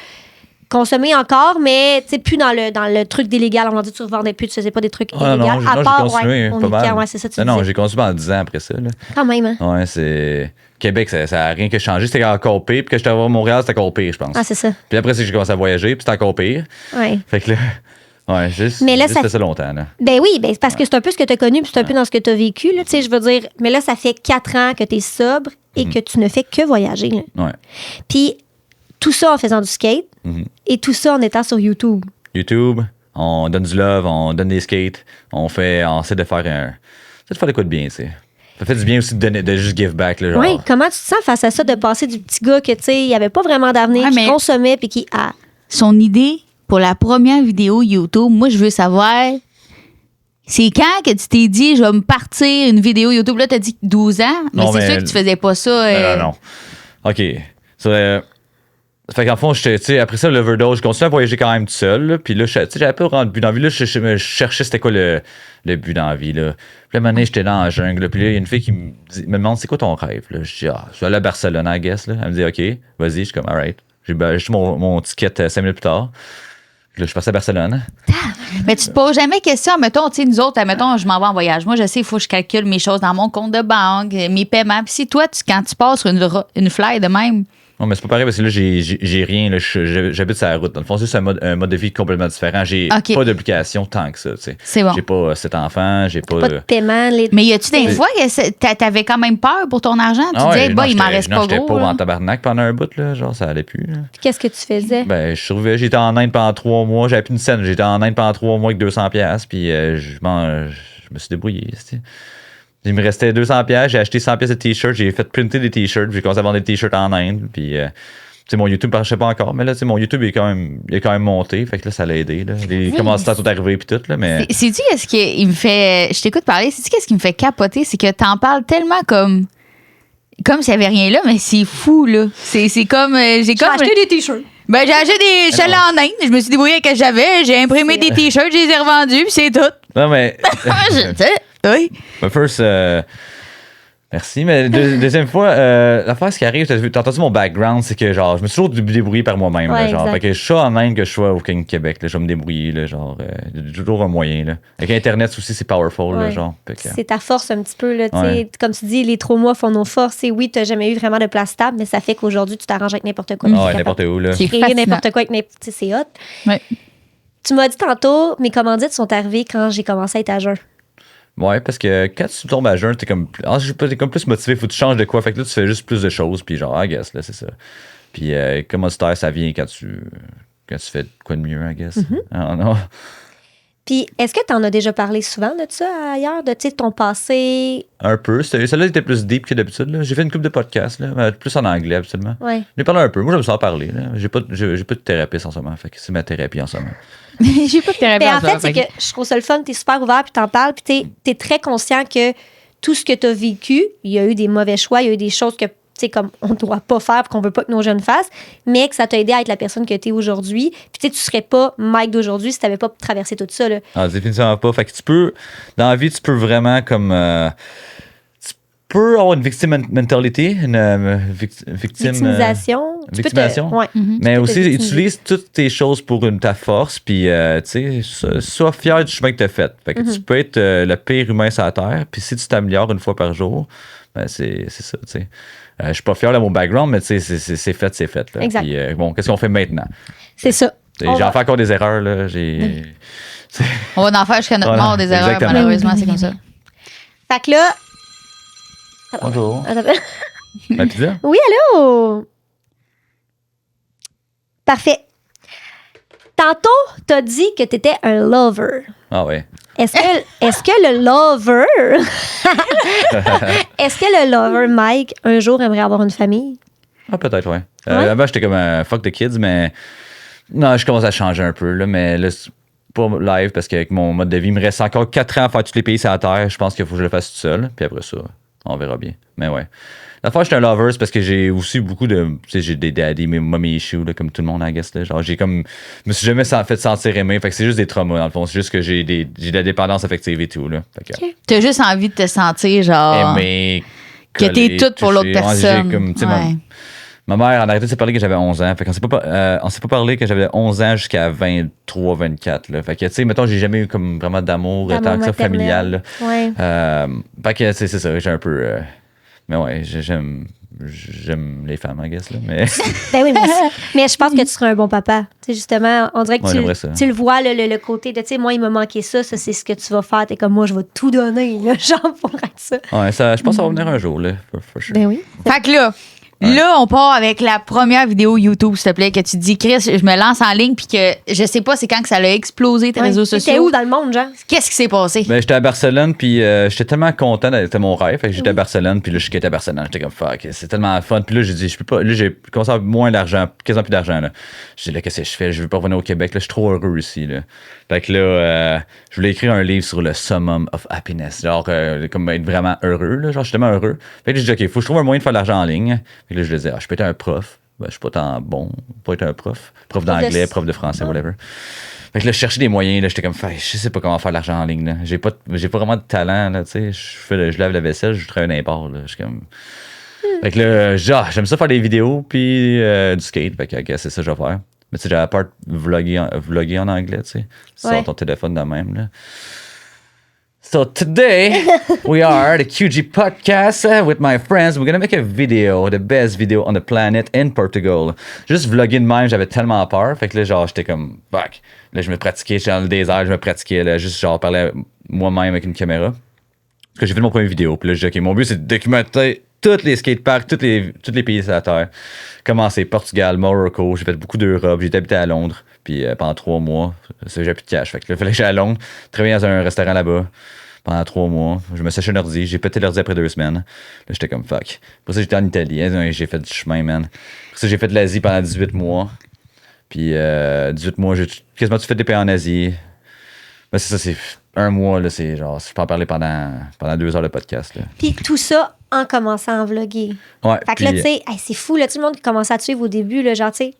Consommer encore, mais tu sais, plus dans le truc d'illégal. On m'a dit que tu revendais plus, tu faisais pas des trucs illégaux. À part, j'ai continué, c'est ça, tu Non, j'ai continué pendant 10 ans après ça. Là. Quand même, hein? Ouais, c'est... Québec, ça a rien que changé. C'était encore pire. Puis quand j'étais à Montréal, c'était encore pire, je pense. Ah, c'est ça. Puis après, c'est que j'ai commencé à voyager, puis c'était encore pire. Ouais. Fait que là... Ouais, mais là, ça fait ça longtemps. Là. Ben oui, ben, parce que c'est un peu ce que tu as connu, puis c'est un peu dans ce que tu as vécu. Là, je veux dire, mais là, ça fait 4 ans que tu es sobre et que tu ne fais que voyager. Là. Ouais. Puis tout ça en faisant du skate et tout ça en étant sur YouTube. YouTube, on donne du love, on donne des skates, on essaie de faire de quoi de bien, tu sais. Ça fait du bien aussi de juste give back. Là, genre. Oui, comment tu te sens face à ça, de passer du petit gars que, tu sais, il n'y avait pas vraiment d'avenir, qui consommait, puis qui... Son idée pour la première vidéo YouTube, moi, je veux savoir, c'est quand que tu t'es dit, je vais me partir une vidéo YouTube? Là, tu as dit 12 ans, mais c'est sûr que tu faisais pas ça. Non. OK. Fait qu'en fond, après ça, l'overdose, je continuais à voyager quand même tout seul. Là, puis là, j'avais pas vraiment de but dans la vie. Là, je cherchais c'était quoi le but dans la vie. Là. Puis là, un moment donné, j'étais dans la jungle. Là, puis là, il y a une fille qui me demande, c'est quoi ton rêve? Là, je dis, je vais aller à Barcelone, I guess. Là. Elle me dit, OK, vas-y. Je suis comme, all right. J'ai acheté mon ticket 5 minutes plus tard. Là, je suis passé à Barcelone. Mais tu te poses jamais question, mettons, tu sais, nous autres, mettons, je m'en vais en voyage. Moi, je sais, il faut que je calcule mes choses dans mon compte de banque, mes paiements. Puis si toi, quand tu passes sur une fly de même. Non, mais c'est pas pareil parce que là, j'ai rien. Là, j'habite sur la route. Dans le fond, c'est un mode de vie complètement différent. J'ai pas d'obligation tant que ça. T'sais. C'est bon. J'ai pas 7 enfants, j'ai pas de paiement. Mais y a-tu des fois que t'avais quand même peur pour ton argent? Tu disais, il m'en reste pas gros. J'étais pauvre en tabarnak pendant un bout, là. Genre, ça allait plus. Là. Qu'est-ce que tu faisais? Ben, j'étais en Inde pendant 3 mois. J'avais plus une scène. J'étais en Inde pendant 3 mois avec 200$. Puis je me suis débrouillé. T'sais. Il me restait 200$, j'ai acheté 100$ de t-shirts, j'ai fait printer des t-shirts, j'ai commencé à vendre des t-shirts en Inde, puis mon YouTube ne marchait pas encore, mais là, mon YouTube il est quand même monté, fait que là, ça l'a aidé. Là. Les commentaires sont arrivés, puis tout, là, mais... C'est-tu qu'est-ce qui me fait... Je t'écoute parler, c'est-tu qu'est-ce qui me fait capoter, c'est que t'en parles tellement comme s'il n'y avait rien là, mais c'est fou, là. C'est comme... j'ai acheté des t-shirts. Ben, j'ai acheté des... Je suis allée en Inde, je me suis débrouillée avec ce que j'avais, j'ai imprimé des t-shirts, je les ai revendus, puis c'est tout. Non, mais... Oui. Mais first, merci. Mais deuxième fois, l'affaire, ce qui arrive, t'as entendu mon background, c'est que genre, je me suis toujours débrouillé par moi-même. Ouais, là, genre, exact. fait que je sois en Inde que je sois au Québec, là, je vais me débrouiller. Là, genre, il y a toujours un moyen. Là. Avec Internet aussi, c'est powerful. Ouais. Là, genre, c'est ta force un petit peu. Là, ouais. Comme tu dis, les traumas font nos forces. Et oui, tu n'as jamais eu vraiment de place stable, mais ça fait qu'aujourd'hui, tu t'arranges avec n'importe quoi. Ah ouais, n'importe où. Là. C'est créer n'importe quoi avec c'est hot. Ouais. Tu m'as dit tantôt, mes commandites sont arrivées quand j'ai commencé à être à jeun. Ouais, parce que quand tu tombes à jeun, t'es comme plus motivé, faut que tu changes de quoi. Fait que là, tu fais juste plus de choses, puis genre, I guess, là, c'est ça. Puis commoditaire, ça vient quand tu fais quoi de mieux, I guess. Non. Puis, est-ce que tu en as déjà parlé souvent de ça ailleurs, de ton passé? Un peu. Celle-là était plus deep que d'habitude. Là. J'ai fait une couple de podcasts, là, mais plus en anglais, absolument. Ouais. J'ai parlé un peu. Moi, j'aime ça en parler. Là. J'ai pas de thérapeute en ce moment. Fait que c'est ma thérapie en ce moment. J'ai pas de thérapie. Mais en fait, c'est que je trouve ça le fun, t'es super ouvert, puis t'en parles, puis t'es très conscient que tout ce que t'as vécu, il y a eu des mauvais choix, il y a eu des choses que, tu sais, comme on doit pas faire, qu'on veut pas que nos jeunes fassent, mais que ça t'a aidé à être la personne que t'es aujourd'hui. Puis tu serais pas Mike d'aujourd'hui si t'avais pas traversé tout ça, là. Ah, définitivement pas. Fait que tu peux, dans la vie, tu peux vraiment comme... tu peux avoir une victim mentality, une Victimisation. Victimisation. Ouais. Mais aussi, victimiser. utilise toutes tes choses pour ta force, puis, tu sais, sois fier du chemin que tu as fait. Fait que tu peux être le pire humain sur la Terre, puis si tu t'améliores une fois par jour, ben c'est ça, tu sais. Je suis pas fier de mon background, mais tu sais, c'est fait. Là. Exact. Puis, bon, qu'est-ce qu'on fait maintenant? C'est ça. J'ai fait encore des erreurs, là. On va en faire jusqu'à notre Voilà, mort des erreurs, exactement. malheureusement, c'est comme ça. Fait que là... Bonjour. Attends. La pizza? Oui, allô? Parfait. Tantôt, t'as dit que t'étais un lover. Ah ouais. Est-ce que le lover... Est-ce que le lover, Mike, un jour aimerait avoir une famille? Ah, peut-être, ouais. Ouais? Avant, j'étais comme un fuck the kids, mais... Non, je commence à changer un peu, là, mais là, c'est pas live, parce qu'avec mon mode de vie, il me reste encore 4 ans à faire tous les pays sur la Terre. Je pense qu'il faut que je le fasse tout seul, puis après ça, on verra bien. Mais ouais. La fois, j'étais un lover, c'est parce que j'ai aussi beaucoup de... Tu sais, j'ai des daddy, mes mommy issues, là, comme tout le monde, I guess, là. Genre, j'ai comme... Je me suis jamais fait sentir aimé, fait que c'est juste des traumas, dans le fond. C'est juste que j'ai de la dépendance affective et tout, là. Fait que... T'as juste envie de te sentir, genre... Aimé, que t'es collé, toute pour l'autre touché. Ouais, j'ai personne. comme, tu sais, Ouais. Ma mère en a arrêté de se parler que j'avais 11 ans. Fait qu'on s'est pas parlé que j'avais 11 ans jusqu'à 23, 24. Là. Fait que, tu sais, mettons, j'ai jamais eu comme vraiment d'amour tant que ça maternel. familial. Là. Ouais. Fait que, tu sais, c'est ça, j'ai un peu... mais ouais, j'aime les femmes, I guess. Là, mais Ben oui, mais je pense que tu serais un bon papa. Tu sais, justement, on dirait que Ouais, j'aimerais ça. tu le vois, le côté de, tu sais, moi, il m'a manqué ça, c'est ce que tu vas faire. T'es comme, moi, je vais tout donner, là, genre, pour être ça. ouais, ça, je pense que ça va venir un jour, là, for sure. Ben oui. Fait que là, on part avec la première vidéo YouTube, s'il te plaît, que tu dis, Chris, je me lance en ligne, puis que je sais pas c'est quand que ça a explosé tes réseaux T'étais sociaux. où dans le monde, genre? Qu'est-ce qui s'est passé? Ben, j'étais à Barcelone, puis j'étais tellement content c'était mon rêve. Fait que j'étais à Barcelone, puis là, je quittais Barcelone. J'étais comme, fuck, c'est tellement fun. Puis là, j'ai dit, je peux pas. Là, j'ai commencé à avoir moins d'argent, quasiment plus d'argent, là. J'ai dit, là, qu'est-ce que je fais? Je veux pas revenir au Québec, là, je suis trop heureux ici, là. Fait que là, je voulais écrire un livre sur le summum of happiness. Genre, comme être vraiment heureux, là. Genre, je suis tellement heureux. Fait que là, j'ai dit, OK, faut que je trouve un moyen de faire de l'argent en ligne. Fait que là, je le disais, je peux être un prof. Ben, je suis pas tant bon pour être un prof. Prof d'anglais, prof de français, whatever. Fait que là, je cherchais des moyens, là, j'étais comme, je sais pas comment faire de l'argent en ligne, là. J'ai pas vraiment de talent, là, tu sais. Je lave la vaisselle, je travaille dans les bars, là. Je suis comme... Fait que là, j'aime ça faire des vidéos, puis du skate. Fait que, c'est ça que je vais faire. Mais tu sais, j'ai la part de vlogger en anglais, tu sais. Tu sors ton téléphone de même, là. So today, we are at the QG podcast with my friends. We're gonna make a video, the best video on the planet in Portugal. Juste vlogger de même, j'avais tellement peur. Fait que là, genre, j'étais comme, fuck. Là, je me pratiquais, j'étais dans le désert, je me pratiquais, là, juste genre, parler moi-même avec une caméra. Parce que j'ai fait mon premier vidéo. Puis là, j'ai dit, OK, mon but, c'est de documenter tous les skateparks, tous les pays sur la Terre. Commencé Portugal, Morocco, j'ai fait beaucoup d'Europe, j'ai habité à Londres. Puis pendant 3 mois, j'ai plus de cash. Fait que là, il fallait que j'aille à Londres, travailler dans un restaurant là-bas. Pendant 3 mois, je me séchais un ordi, j'ai pété l'ordi après 2 semaines. Là, j'étais comme fuck. Pour ça, j'étais en Italie, hein, j'ai fait du chemin, man. Pour ça, j'ai fait de l'Asie pendant 18 mois. Puis 18 mois, j'ai quasiment tout fait des pays en Asie. Mais c'est ça, c'est 1 mois, là, c'est genre, je peux en parler pendant 2 heures de podcast. Là. Puis tout ça en commençant à vlogger. Ouais. Fait que là, tu sais, c'est fou, là, tout le monde qui commençait à te suivre au début, là, genre, tu sais,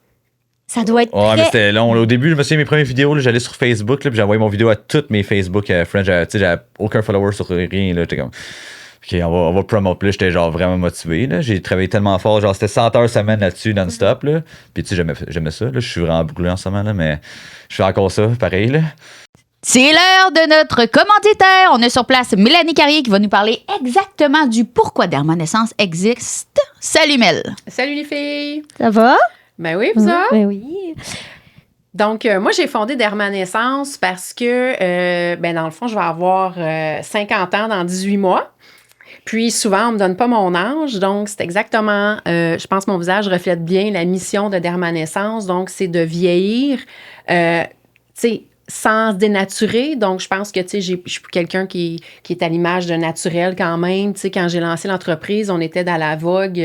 ça doit être Ouais, très... mais c'était long. Là, au début, je me souviens, mes premières vidéos, là, j'allais sur Facebook, là, puis j'ai envoyé mon vidéo à toutes mes Facebook friends. J'avais aucun follower sur rien, là. J'étais comme, OK, on va promote. Puis là, j'étais genre vraiment motivé, là. J'ai travaillé tellement fort. Genre, c'était 100 heures semaine là-dessus, non-stop, là. Puis tu sais, j'aimais ça, là. Je suis vraiment brûlé en ce moment, là, mais je fais encore ça, pareil, là. C'est l'heure de notre commanditaire. On a sur place Mélanie Carrier qui va nous parler exactement du pourquoi Dermonaissance existe. Salut Mel. Salut les filles! Ça va? Ben oui, vous autres? Ben oui. Donc, moi, j'ai fondé Dermanescence parce que, dans le fond, je vais avoir 50 ans dans 18 mois. Puis, souvent, on me donne pas mon âge. Donc, c'est exactement, je pense que mon visage reflète bien la mission de Dermanescence. Donc, c'est de vieillir, tu sais, sans se dénaturer. Donc, je pense que, tu sais, je suis quelqu'un qui est à l'image de naturel quand même. Tu sais, quand j'ai lancé l'entreprise, on était dans la vogue,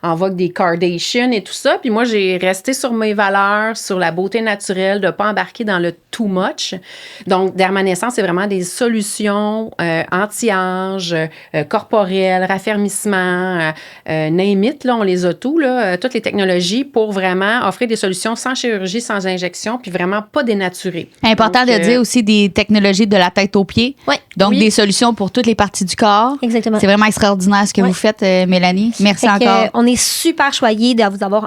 en vogue des Kardashian et tout ça. Puis moi, j'ai resté sur mes valeurs, sur la beauté naturelle, de pas embarquer dans le too much. Donc, Dermanescence, c'est vraiment des solutions anti-âge, corporelles, raffermissement, name it, là, on les a tous, là, toutes les technologies pour vraiment offrir des solutions sans chirurgie, sans injection, puis vraiment pas dénaturées. Important Donc, de dire aussi des technologies de la tête aux pieds. Ouais. Donc, Oui. des solutions pour toutes les parties du corps. Exactement. C'est vraiment extraordinaire ce que Ouais. vous faites, Mélanie. Merci Fait que, encore. on est super choyés d'avoir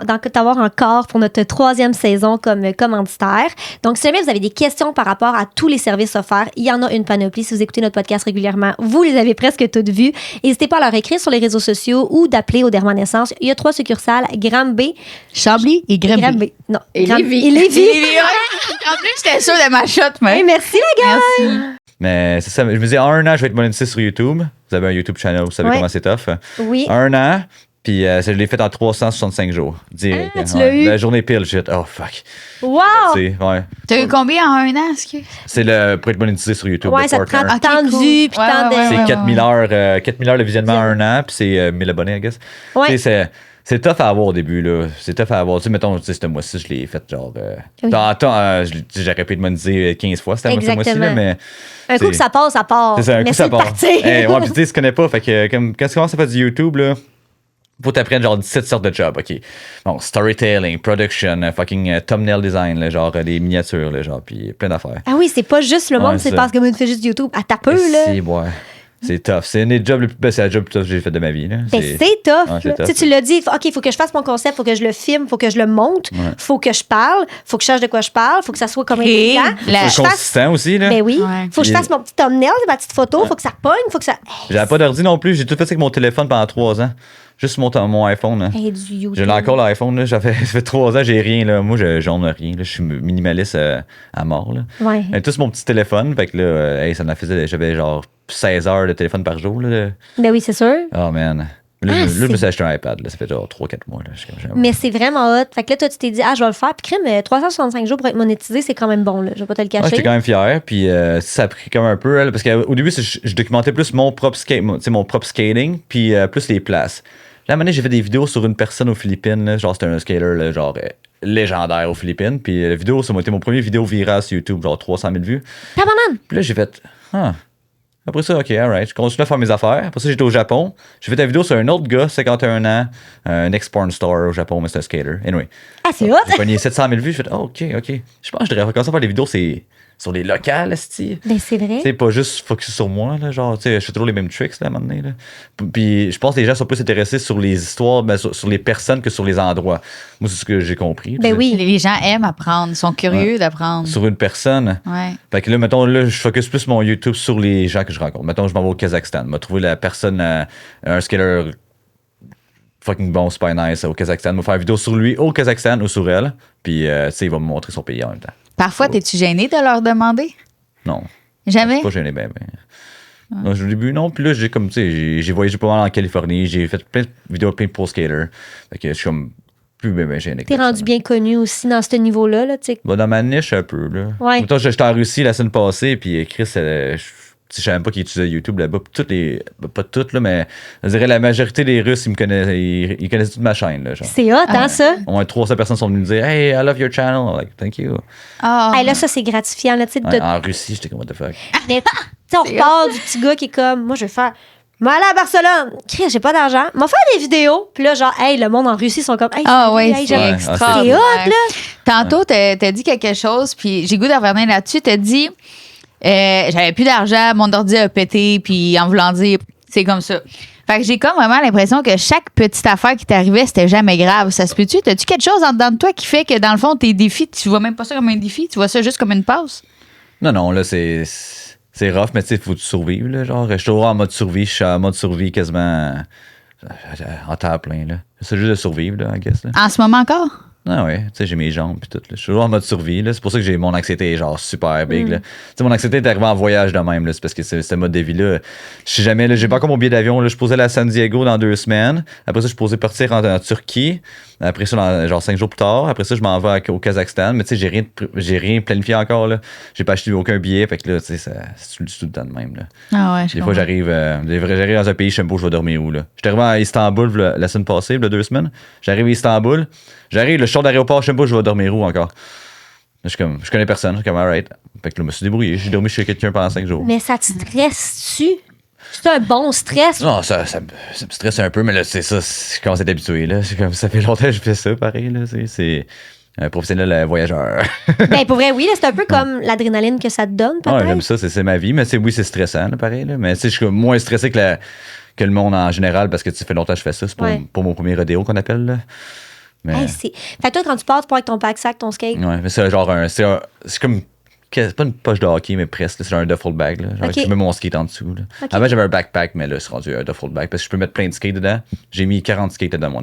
encore pour notre 3e saison comme commanditaire. Donc, si jamais vous avez des questions par rapport à tous les services offerts, il y en a une panoplie. Si vous écoutez notre podcast régulièrement, vous les avez presque toutes vues. N'hésitez pas à leur écrire sur les réseaux sociaux ou d'appeler au Dermanescence. Il y a 3 succursales, Granby, Chambly et Grimby. Granby. Non, Et Granby- Lévis. Et Lévis. En plus, j'étais sûre de ma shot, mais. Hey, merci, la gars. Merci. Mais c'est ça, je me disais, en 1 an, je vais être monétisé sur YouTube. Vous avez un YouTube channel, vous savez Ouais. comment c'est tough. Oui. 1 an, puis je l'ai fait en 365 jours. Direct. Ah, tu l'as eu? La journée pile, shit. Oh, fuck. Wow. Tu sais, ouais. T'as eu combien en un an, est-ce que? C'est pour être monétisé sur YouTube. Ouais, le ça te prend partner. tant de cool. vues, puis Ouais, tant ouais, de... C'est ouais, 4000 heures, 4000 heures de visionnement en 1 an, puis c'est 1000 abonnés, I guess. Ouais. Tu sais, c'est tough à avoir au début, là. C'est tough à avoir. Tu sais, mettons, tu sais, ce mois-ci, je l'ai fait genre. Oui. J'aurais pu te monétiser 15 fois ce mois-ci, là, Exactement. mais. Un coup c'est- que ça passe, ça part. C'est ça, un coup, Merci ça de part. partir. Ouais, puis tu sais, tu connais pas. Fait que, comme, quand tu commences à faire du YouTube, là, faut t'apprendre genre 17 sortes de jobs, OK. Bon, storytelling, production, fucking thumbnail design, là, genre des miniatures, là, genre, puis plein d'affaires. Ah oui, c'est pas juste le monde, Ouais, c'est ça. parce que moi, tu fais juste YouTube. À ta peu, là. Ouais. C'est tough. C'est un des jobs le plus. Ben, c'est la job le plus tough que j'ai fait de ma vie, là. Ben, c'est tough. Ouais, c'est là. tough. Tu sais, tu l'as dit, OK, il faut que je fasse mon concept, faut que je le filme, faut que je le monte, Ouais. faut que je parle, faut que je sache de quoi je parle, faut que ça soit comme Et intelligent. la- Faut que C'est je fasse. consistant aussi, là. Ben oui. Ouais. Faut que je Puis- fasse mon petit thumbnail, ma petite photo, faut que ça pogne, faut que ça. J'avais pas d'ordi non plus. J'ai tout fait ça avec mon téléphone pendant 3 ans. Juste mon iPhone, là. Hey, du YouTube. J'ai encore l'iPhone, là. Ça fait 3 ans, j'ai rien, là. Moi, j'en ai rien, là. Je suis minimaliste à mort, là. Ouais. J'avais tous mon petit téléphone. Fait que là, hey, ça me faisait. J'avais genre 16 heures de téléphone par jour, là. Ben oui, c'est sûr. Oh, man. Là, Ah, je me c'est- suis acheté un iPad, là. Ça fait genre 3-4 mois, là. Je suis comme, Mais c'est vraiment hot. Fait que là, toi, tu t'es dit, je vais le faire. Puis, crime, 365 jours pour être monétisé, c'est quand même bon, là. Je vais pas te le Ouais, cacher. j'étais quand même fier. Puis ça a pris quand même un peu, là, parce qu'au début, je documentais plus mon propre skating, puis plus les places. Là, à un moment donné, j'ai fait des vidéos sur une personne aux Philippines, là, genre c'était un skater, là, genre légendaire aux Philippines. Puis la vidéo, ça m'a été mon premier vidéo virale sur YouTube, genre 300 000 vues. Tabarnak! Puis là, j'ai fait, Après ça, OK, alright. Je continue à faire mes affaires. Après ça, j'étais au Japon. J'ai fait une vidéo sur un autre gars, 51 ans, un ex-porn star au Japon, mais c'est un skater. Anyway. Ah, c'est hot! J'ai pogné 700 000 vues. J'ai fait, OK. Je pense que je devrais commencer à faire des vidéos sur les locales, esti. Ben, c'est vrai. Tu sais, pas juste focus sur moi, là, genre, tu sais, je fais toujours les mêmes tricks, là, à un moment donné, là. Puis je pense que les gens sont plus intéressés sur les histoires, ben, sur les personnes que sur les endroits. Moi, c'est ce que j'ai compris. Ben oui. Les gens aiment apprendre, sont curieux d'apprendre. Sur une personne. Ouais. Fait que là, mettons, là, je focus plus mon YouTube sur les gens que je rencontre. Mettons, je m'en vais au Kazakhstan. Je vais trouver la personne, un skater fucking bon, super nice au Kazakhstan. Je vais faire une vidéo sur lui au Kazakhstan ou sur elle. Puis, tu sais, il va me montrer son pays en même temps. Parfois, t'es-tu gêné de leur demander? Non. Jamais? Pas gêné, ben. Non, au début, non. Puis là, j'ai comme, tu sais, j'ai voyagé pas mal en Californie. J'ai fait plein de vidéos, plein de pro skaters. Fait que je suis comme plus ben gêné. T'es que ça, rendu là. bien connu aussi dans ce niveau-là, là, tu sais. Bah, dans ma niche, un peu, là. Ouais. Mettons, j'étais en Russie la semaine passée, puis Chris, je savais même pas qu'ils utilisaient YouTube là-bas. Puis toutes les. Pas toutes, là, mais je dirais la majorité des Russes, ils me connaissent. Ils connaissent toute ma chaîne, là. Genre. C'est hot, hein, ça? Au moins 300 personnes sont venues me dire, Hey, I love your channel. I'm like, thank you. Ah. Hey, là, ça, c'est gratifiant, là, tu sais. Ouais, de- en Russie, j'étais comme, what the fuck. Mais, tu sais, on repart du petit gars qui est comme, moi, je vais faire. Mais aller à Barcelone, Chris, j'ai pas d'argent. M'a faire des vidéos. Puis là, genre, hey, le monde en Russie sont comme, hey, Ah salut, oui, hey, c'est j'aime- extraordinaire. C'est hot, là. Tantôt, t'as dit quelque chose, puis j'ai goût de revenir là-dessus. T'as dit, j'avais plus d'argent, mon ordi a pété, puis en voulant dire, c'est comme ça. Fait que j'ai comme vraiment l'impression que chaque petite affaire qui t'arrivait, c'était jamais grave. Ça se peut-tu? T'as-tu quelque chose en dedans de toi qui fait que, dans le fond, tes défis, tu vois même pas ça comme un défi, tu vois ça juste comme une passe? Non, là, c'est rough, mais tu sais, faut survivre, là. Genre, je suis toujours en mode survie. Je suis en mode survie quasiment en temps plein, là. C'est juste de survivre, là, I guess, là. En ce moment encore? Ah ouais, tu sais, j'ai mes jambes puis tout. Là. Je suis toujours en mode survie. Là. C'est pour ça que j'ai mon anxiété genre super big. Là. Tu sais, mon anxiété est arrivée en voyage de même. Là. C'est parce que c'est ce mode de vie-là. Je sais jamais, là, j'ai pas encore mon billet d'avion. Là. Je posais à San Diego dans 2 semaines. Après ça, je posais partir en Turquie. Après ça, genre 5 jours plus tard. Après ça, je m'en vais au Kazakhstan. Mais tu sais, j'ai rien planifié encore. Là. J'ai pas acheté aucun billet. Fait que là, tu sais, c'est tout le temps de même. Là. Ah ouais, Des fois, j'arrive dans un pays, je sais pas où je vais dormir où. J'étais arrivé à Istanbul la semaine passée, 2 semaines. J'arrive à Istanbul. J'arrive, je sors d'aéroport, je sais pas où je vais dormir où encore. Là, je connais personne. Je suis comme, alright. Fait que là, je me suis débrouillé. J'ai dormi chez quelqu'un pendant 5 jours. Mais ça te stresse-tu? C'est un bon stress? Non, ça me stresse un peu, mais là, c'est ça. Je commence à être habitué. Là. Comme, ça fait longtemps que je fais ça, pareil. Là. C'est un professionnel voyageur. Ben, pour vrai, oui, là, c'est un peu comme l'adrénaline que ça te donne, peut-être. Ouais, j'aime ça, c'est ma vie. Mais oui, c'est stressant, là, pareil. Là. Mais je suis moins stressé que le monde en général parce que ça fait longtemps que je fais ça. C'est pour mon premier rodéo qu'on appelle. Là. Mais... Hey, fait que toi, quand tu pars avec ton pack-sac, ton skate. Ouais, mais c'est genre c'est comme. C'est pas une poche de hockey, mais presque. C'est genre un duffel bag. Là. Genre, je mets mon skate en dessous. Là. Okay. Avant, j'avais un backpack, mais là, c'est rendu un duffel bag parce que je peux mettre plein de skates dedans. J'ai mis 40 skates dedans, moi.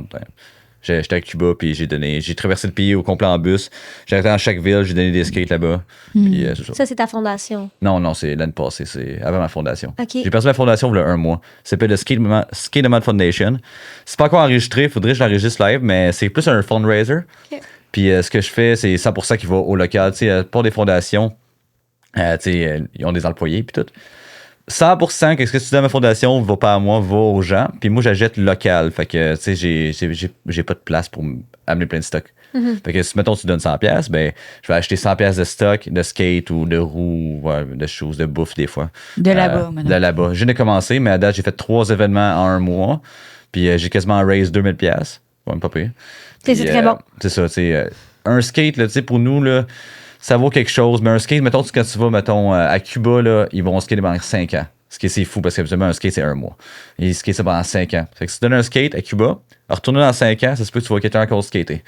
J'étais à Cuba, puis j'ai traversé le pays au complet en bus. J'ai arrêté dans chaque ville, j'ai donné des skates là-bas. Puis, Ça, c'est ta fondation. Non, c'est l'année passée. C'est avant ma fondation. Okay. J'ai perdu ma fondation il y a 1 mois. Ça s'appelle le Skate Nomad Foundation. C'est pas encore enregistré, faudrait que je l'enregistre live, mais c'est plus un fundraiser. Okay. Puis ce que je fais, c'est 100% qui va au local. Tu sais, pour des fondations, ils ont des employés, puis tout. 100%, qu'est-ce que tu donnes à ma fondation va pas à moi, va aux gens. Puis moi, j'achète local. Fait que, tu sais, j'ai pas de place pour amener plein de stock. Fait que si, mettons, tu donnes 100$, ben, je vais acheter 100$ de stock, de skate ou de roues, de choses, de bouffe des fois. De là-bas, maintenant. De là-bas. Je viens de commencer, mais à date, j'ai fait 3 événements en 1 mois. Puis j'ai quasiment raise 2000$. Ouais, pas pire. C'est très bon. C'est ça, tu sais. Un skate, là, tu sais, pour nous, là, ça vaut quelque chose, mais un skate, mettons, quand tu vas, mettons, à Cuba, là, ils vont skater pendant 5 ans. Ce qui est fou, parce qu'habituellement, un skate, c'est 1 mois. Ils skatent ça pendant 5 ans. Fait que si tu donnes un skate à Cuba, retourner dans 5 ans, ça se peut que tu vois quelqu'un encore skater.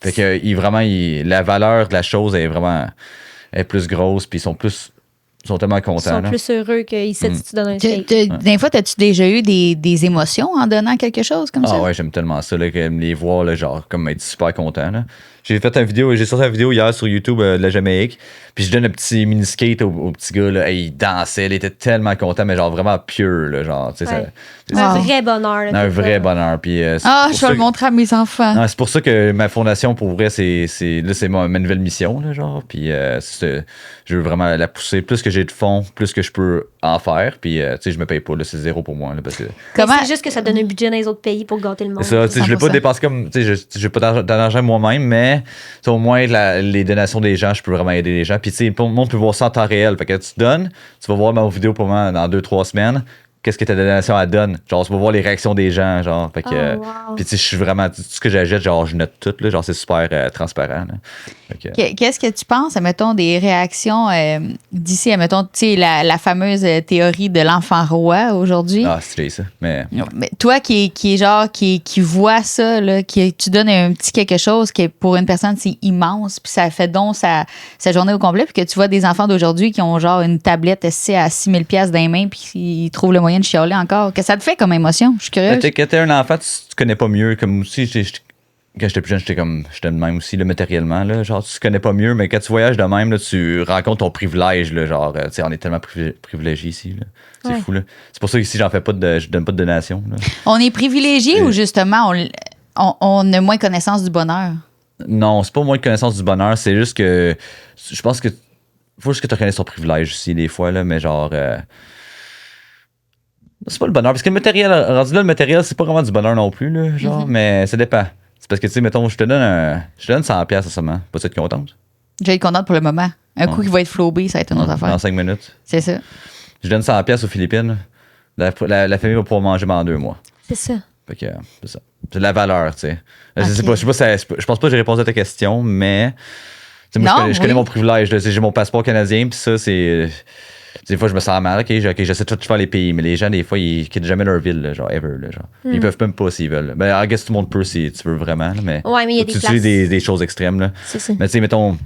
Fait que, la valeur de la chose est plus grosse, puis ils sont tellement contents. Ils sont là. plus heureux qu'ici si tu donnes un skate. Des fois, as-tu déjà eu des émotions en donnant quelque chose comme ça? Ah ouais, j'aime tellement ça, là, que les voir, là, genre, comme être super content, là. J'ai sorti une vidéo hier sur YouTube de la Jamaïque, puis je donne un petit mini-skate au petit gars, là, il dansait, il était tellement content, mais genre vraiment pur, là, genre, tu sais, Ouais. c'est Un vrai bonheur. Là, un vrai bonheur, puis Je vais le montrer à mes enfants. non, c'est pour ça que ma fondation, pour vrai, c'est ma nouvelle mission, là, genre, puis je veux vraiment la pousser, plus que j'ai de fonds, plus que je peux en faire, puis, tu sais, je me paye pas, là, c'est 0 pour moi, là, parce que... C'est juste que ça donne un budget dans les autres pays pour gâter le monde. C'est ça, tu sais, je l'ai pas dépensé comme, tu sais, j'ai pas d'argent moi-même, mais au moins les donations des gens, je peux vraiment aider les gens. Puis tu sais, le monde peut voir ça en temps réel. Fait que tu donnes, tu vas voir ma vidéo pour moi dans 2-3 semaines. Qu'est-ce que ta donation elle donne? Genre, tu vas voir les réactions des gens, genre. Fait que, wow. puis tu sais, je suis vraiment, tout ce que j'achète, genre, je note tout, là, genre, c'est super transparent. Là. Fait que, Qu'est-ce que tu penses, mettons, des réactions d'ici, mettons, tu sais, la fameuse théorie de l'enfant roi aujourd'hui? ah, c'est stylé, ça. Mais Mais toi qui vois ça, là, tu donnes un petit quelque chose qui pour une personne c'est immense, puis ça fait donc sa journée au complet, puis que tu vois des enfants d'aujourd'hui qui ont genre une tablette à 6 000$ dans les mains, puis ils trouvent le moyen de chialer encore. Qu'est-ce que ça te fait comme émotion? Je suis curieuse. quand t'es un enfant, tu connais pas mieux. Comme aussi, quand j'étais plus jeune, j'étais de même aussi, là, matériellement. Là, genre, tu connais pas mieux, mais quand tu voyages de même, là, tu rencontres ton privilège. Là, genre, tu sais, on est tellement privilégiés ici. Là. C'est fou. Là. C'est pour ça qu'ici, je donne pas de donation. Là. On est privilégié ou justement on a moins connaissance du bonheur? Non, c'est pas moins de connaissance du bonheur. C'est juste que je pense que faut juste que tu reconnaisses ton privilège aussi, des fois. Là, mais genre. C'est pas le bonheur. Parce que le matériel, rendu là, le matériel, c'est pas vraiment du bonheur non plus. Là, genre, mais ça dépend. C'est parce que, tu sais, mettons, je te donne 100$ en ce moment. Pas ça être contente? Je vais être contente pour le moment. Un coup qui va être flobé, ça va être une autre affaire. Dans 5 minutes. C'est ça. Je donne 100$ aux Philippines. La famille va pouvoir manger pendant 2 mois. C'est ça. Fait que, c'est ça. C'est de la valeur, tu sais. Ok. Je pense pas que j'ai répondu à ta question, mais. Moi, je connais mon privilège. Là, j'ai mon passeport canadien, puis ça, c'est. Des fois, je me sens mal. OK, j'essaie de faire les pays, mais les gens, des fois, ils quittent jamais leur ville, là, genre, ever. Là, genre. Ils peuvent même pas s'ils veulent. Ben, I guess tout le monde peut si tu veux vraiment. Là, mais Ouais, mais il y a des tu places. utilises des choses extrêmes. Là. C'est ça. Mais tu sais, mettons,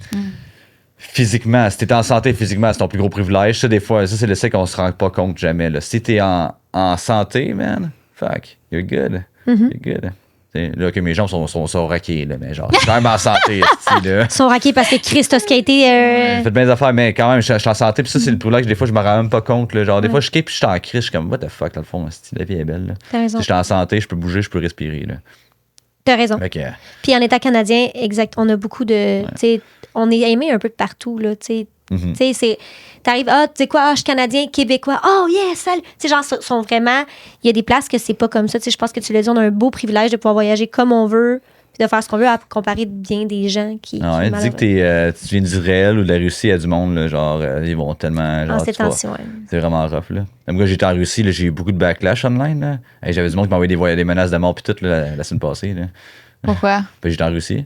physiquement, si t'es en santé physiquement, c'est ton plus gros privilège. Ça, des fois, ça, c'est le fait qu'on se rend pas compte jamais. Là. Si t'es en santé, man, fuck, you're good. You're good. T'sais, là, que mes jambes sont raquées, là, mais genre, je suis quand même en santé. Là. Ils sont raqués parce que Chris a skaté. J'ai fait bien des affaires, mais quand même, je suis en santé. Puis ça, c'est le problème que des fois, je me rends même pas compte. Là. Genre, des fois, je skate puis je suis en crise. Je suis comme, what the fuck, dans le fond, la vie est belle. Là. T'as raison. Je suis en santé, je peux bouger, je peux respirer. Là. T'as raison. Fait que, Puis en état canadien, exact, on a beaucoup de. Tu sais, on est aimé un peu de partout, là. Tu sais, c'est. T'arrives, tu sais quoi, je suis Canadien, Québécois. Oh, yes, salut. Tu sais, genre, sont vraiment. Il y a des places que c'est pas comme ça. Tu sais, je pense que tu l'as dit, on a un beau privilège de pouvoir voyager comme on veut, puis de faire ce qu'on veut, à comparer bien des gens qui. non, elle dit que tu viens d'Israël ou de la Russie, il y a du monde, là, genre, ils vont tellement. Genre, c'est tension, c'est vraiment rough, là. Même quand j'étais en Russie, là, j'ai eu beaucoup de backlash online, là. Hey, j'avais du monde qui m'envoyait des menaces de mort, puis tout, là, la semaine passée, là. Pourquoi? Puis j'étais en Russie.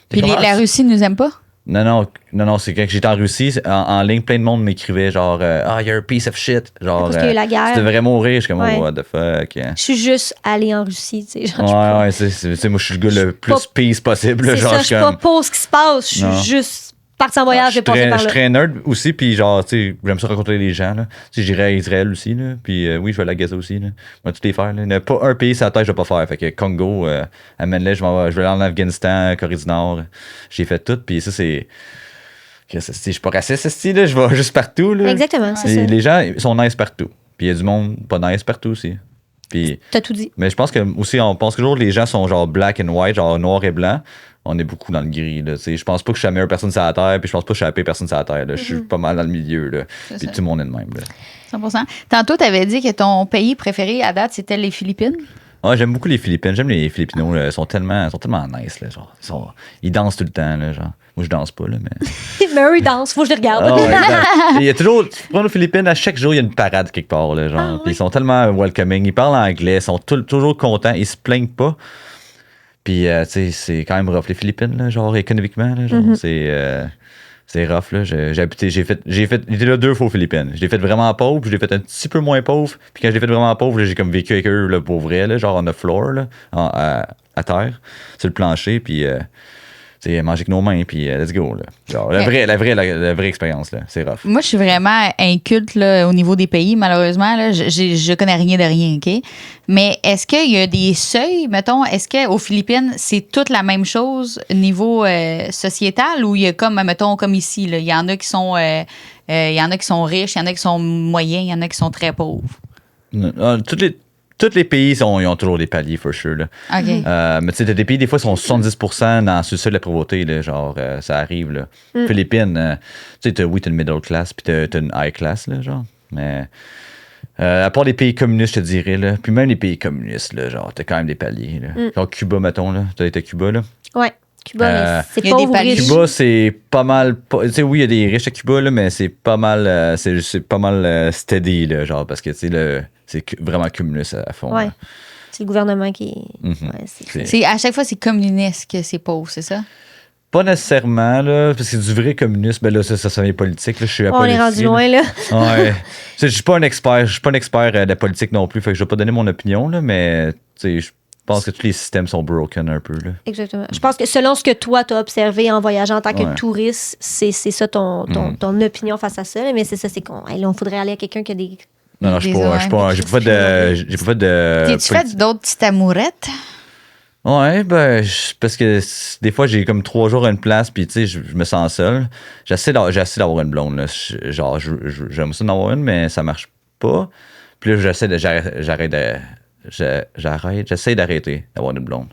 Puis la Russie nous aime pas? Non, c'est quand j'étais en Russie, en ligne, plein de monde m'écrivait genre you're a piece of shit. Genre, parce qu'il y a eu la guerre. Tu devrais mourir. Je suis comme, Ouais. oh, what the fuck. Je suis juste allée en Russie, tu sais. Genre, Ouais, moi, je suis le gars le plus pas- peace possible. Là, c'est genre, ça, je suis pas pour ce qui se passe. Je Non. suis juste partie en voyage, j'ai passé je par suis là. très nerd aussi, puis genre, tu sais, j'aime ça rencontrer les gens, là. Tu sais, j'irai à Israël aussi, là. Puis oui, je vais à la Gaza aussi, là. Je vais tout les faire, là. Il n'y a pas un pays sur la terre que je vais pas faire. Fait que Congo, amène-les, je vais aller en Afghanistan, Corée du Nord. J'ai fait tout, puis ça, c'est. Je suis pas raciste, ce style, là. Je vais juste partout, là. Exactement, c'est Et ça. les gens ils sont nice partout. Puis il y a du monde pas nice partout aussi. Puis, T'as tout dit. mais je pense que aussi, on pense toujours que les gens sont genre black and white, genre noir et blanc. On est beaucoup dans le gris. Là, je pense pas que je suis la meilleure personne sur la terre, puis je pense pas que je suis la pire personne sur la terre. Là. Je suis pas mal dans le milieu. Là. Puis ça. tout le monde est de même. Là. 100%. Tantôt, tu avais dit que ton pays préféré à date, c'était les Philippines. Ouais, j'aime beaucoup les Philippines. J'aime les Philippinos. Là. Ils sont tellement nice. Là, genre. Ils dansent tout le temps. Là, genre. Moi, je danse pas. Là, mais... Mais eux, ils dansent, faut que je les regarde. Ah ouais, il y a toujours, tu prends aux Philippines, à chaque jour, il y a une parade quelque part. Là, genre. Puis ils sont tellement welcoming. Ils parlent anglais. Ils sont toujours contents. Ils se plaignent pas. Puis, tu sais, c'est quand même rough, les Philippines, là, genre, économiquement. Là, genre, c'est rough, là. J'ai été là 2 fois aux Philippines. Je l'ai fait vraiment pauvre, puis je l'ai fait un petit peu moins pauvre. Puis quand je l'ai fait vraiment pauvre, là, j'ai comme vécu avec eux, là, pour vrai, là, genre, on the floor, là, à terre, sur le plancher, puis... tu sais, manger avec nos mains, puis let's go. Là. Genre, la vraie expérience, là, c'est rough. Moi, je suis vraiment inculte là, au niveau des pays, malheureusement. Là, je connais rien de rien, OK? Mais est-ce qu'il y a des seuils, mettons, est-ce qu'aux Philippines, c'est toute la même chose niveau sociétal ou il y a comme, mettons, comme ici, là, il y en a qui sont riches, il y en a qui sont moyens, il y en a qui sont très pauvres? Tous les pays ils ont toujours des paliers, for sure. Là. OK. Mais tu sais, t'as des pays, des fois, ils sont 70% dans ce seuil de la pauvreté. Là, genre, ça arrive. Là. Philippines, tu sais, t'as une middle class, puis t'as une high class, là, genre. Mais à part les pays communistes, je te dirais, là, puis même les pays communistes, là, genre, t'as quand même des paliers. Là. Genre Cuba, mettons, là. T'as été à Cuba, là. Ouais. Cuba, mais c'est il y a des pauvre ou paliers. riche. Cuba, c'est pas mal. Tu sais, oui, il y a des riches à Cuba, là, mais c'est pas mal. C'est pas mal steady, là, genre, parce que, tu sais, c'est vraiment communiste à fond. Ouais. Là. C'est le gouvernement qui. Mhm. Ouais, C'est, à chaque fois, c'est communiste que c'est pauvre, c'est ça? Pas nécessairement, là, parce que c'est du vrai communisme. Ben là, ça devient politique. Là, je suis On est rendu loin, là. Ouais. Je suis pas un expert. Je suis pas un expert de la politique non plus. Fait que je vais pas donner mon opinion, là, mais je pense que tous les systèmes sont broken un peu. Là. Exactement. Je pense que selon ce que toi, tu as observé en voyageant en tant que Ouais. touriste, c'est ça ton opinion face à ça. là. Mais c'est ça, c'est qu'on là, on faudrait aller à quelqu'un qui a des. Non, je suis pas. J'ai pas fait de. T'es-tu fait d'autres petites amourettes? Ouais, ben, parce que des fois, j'ai comme 3 jours à une place, puis tu sais, je me sens seul. J'essaie d'avoir une blonde, là. Genre, j'aime ça d'en avoir une, mais ça marche pas. Puis là, j'essaie d'arrêter d'avoir une blonde.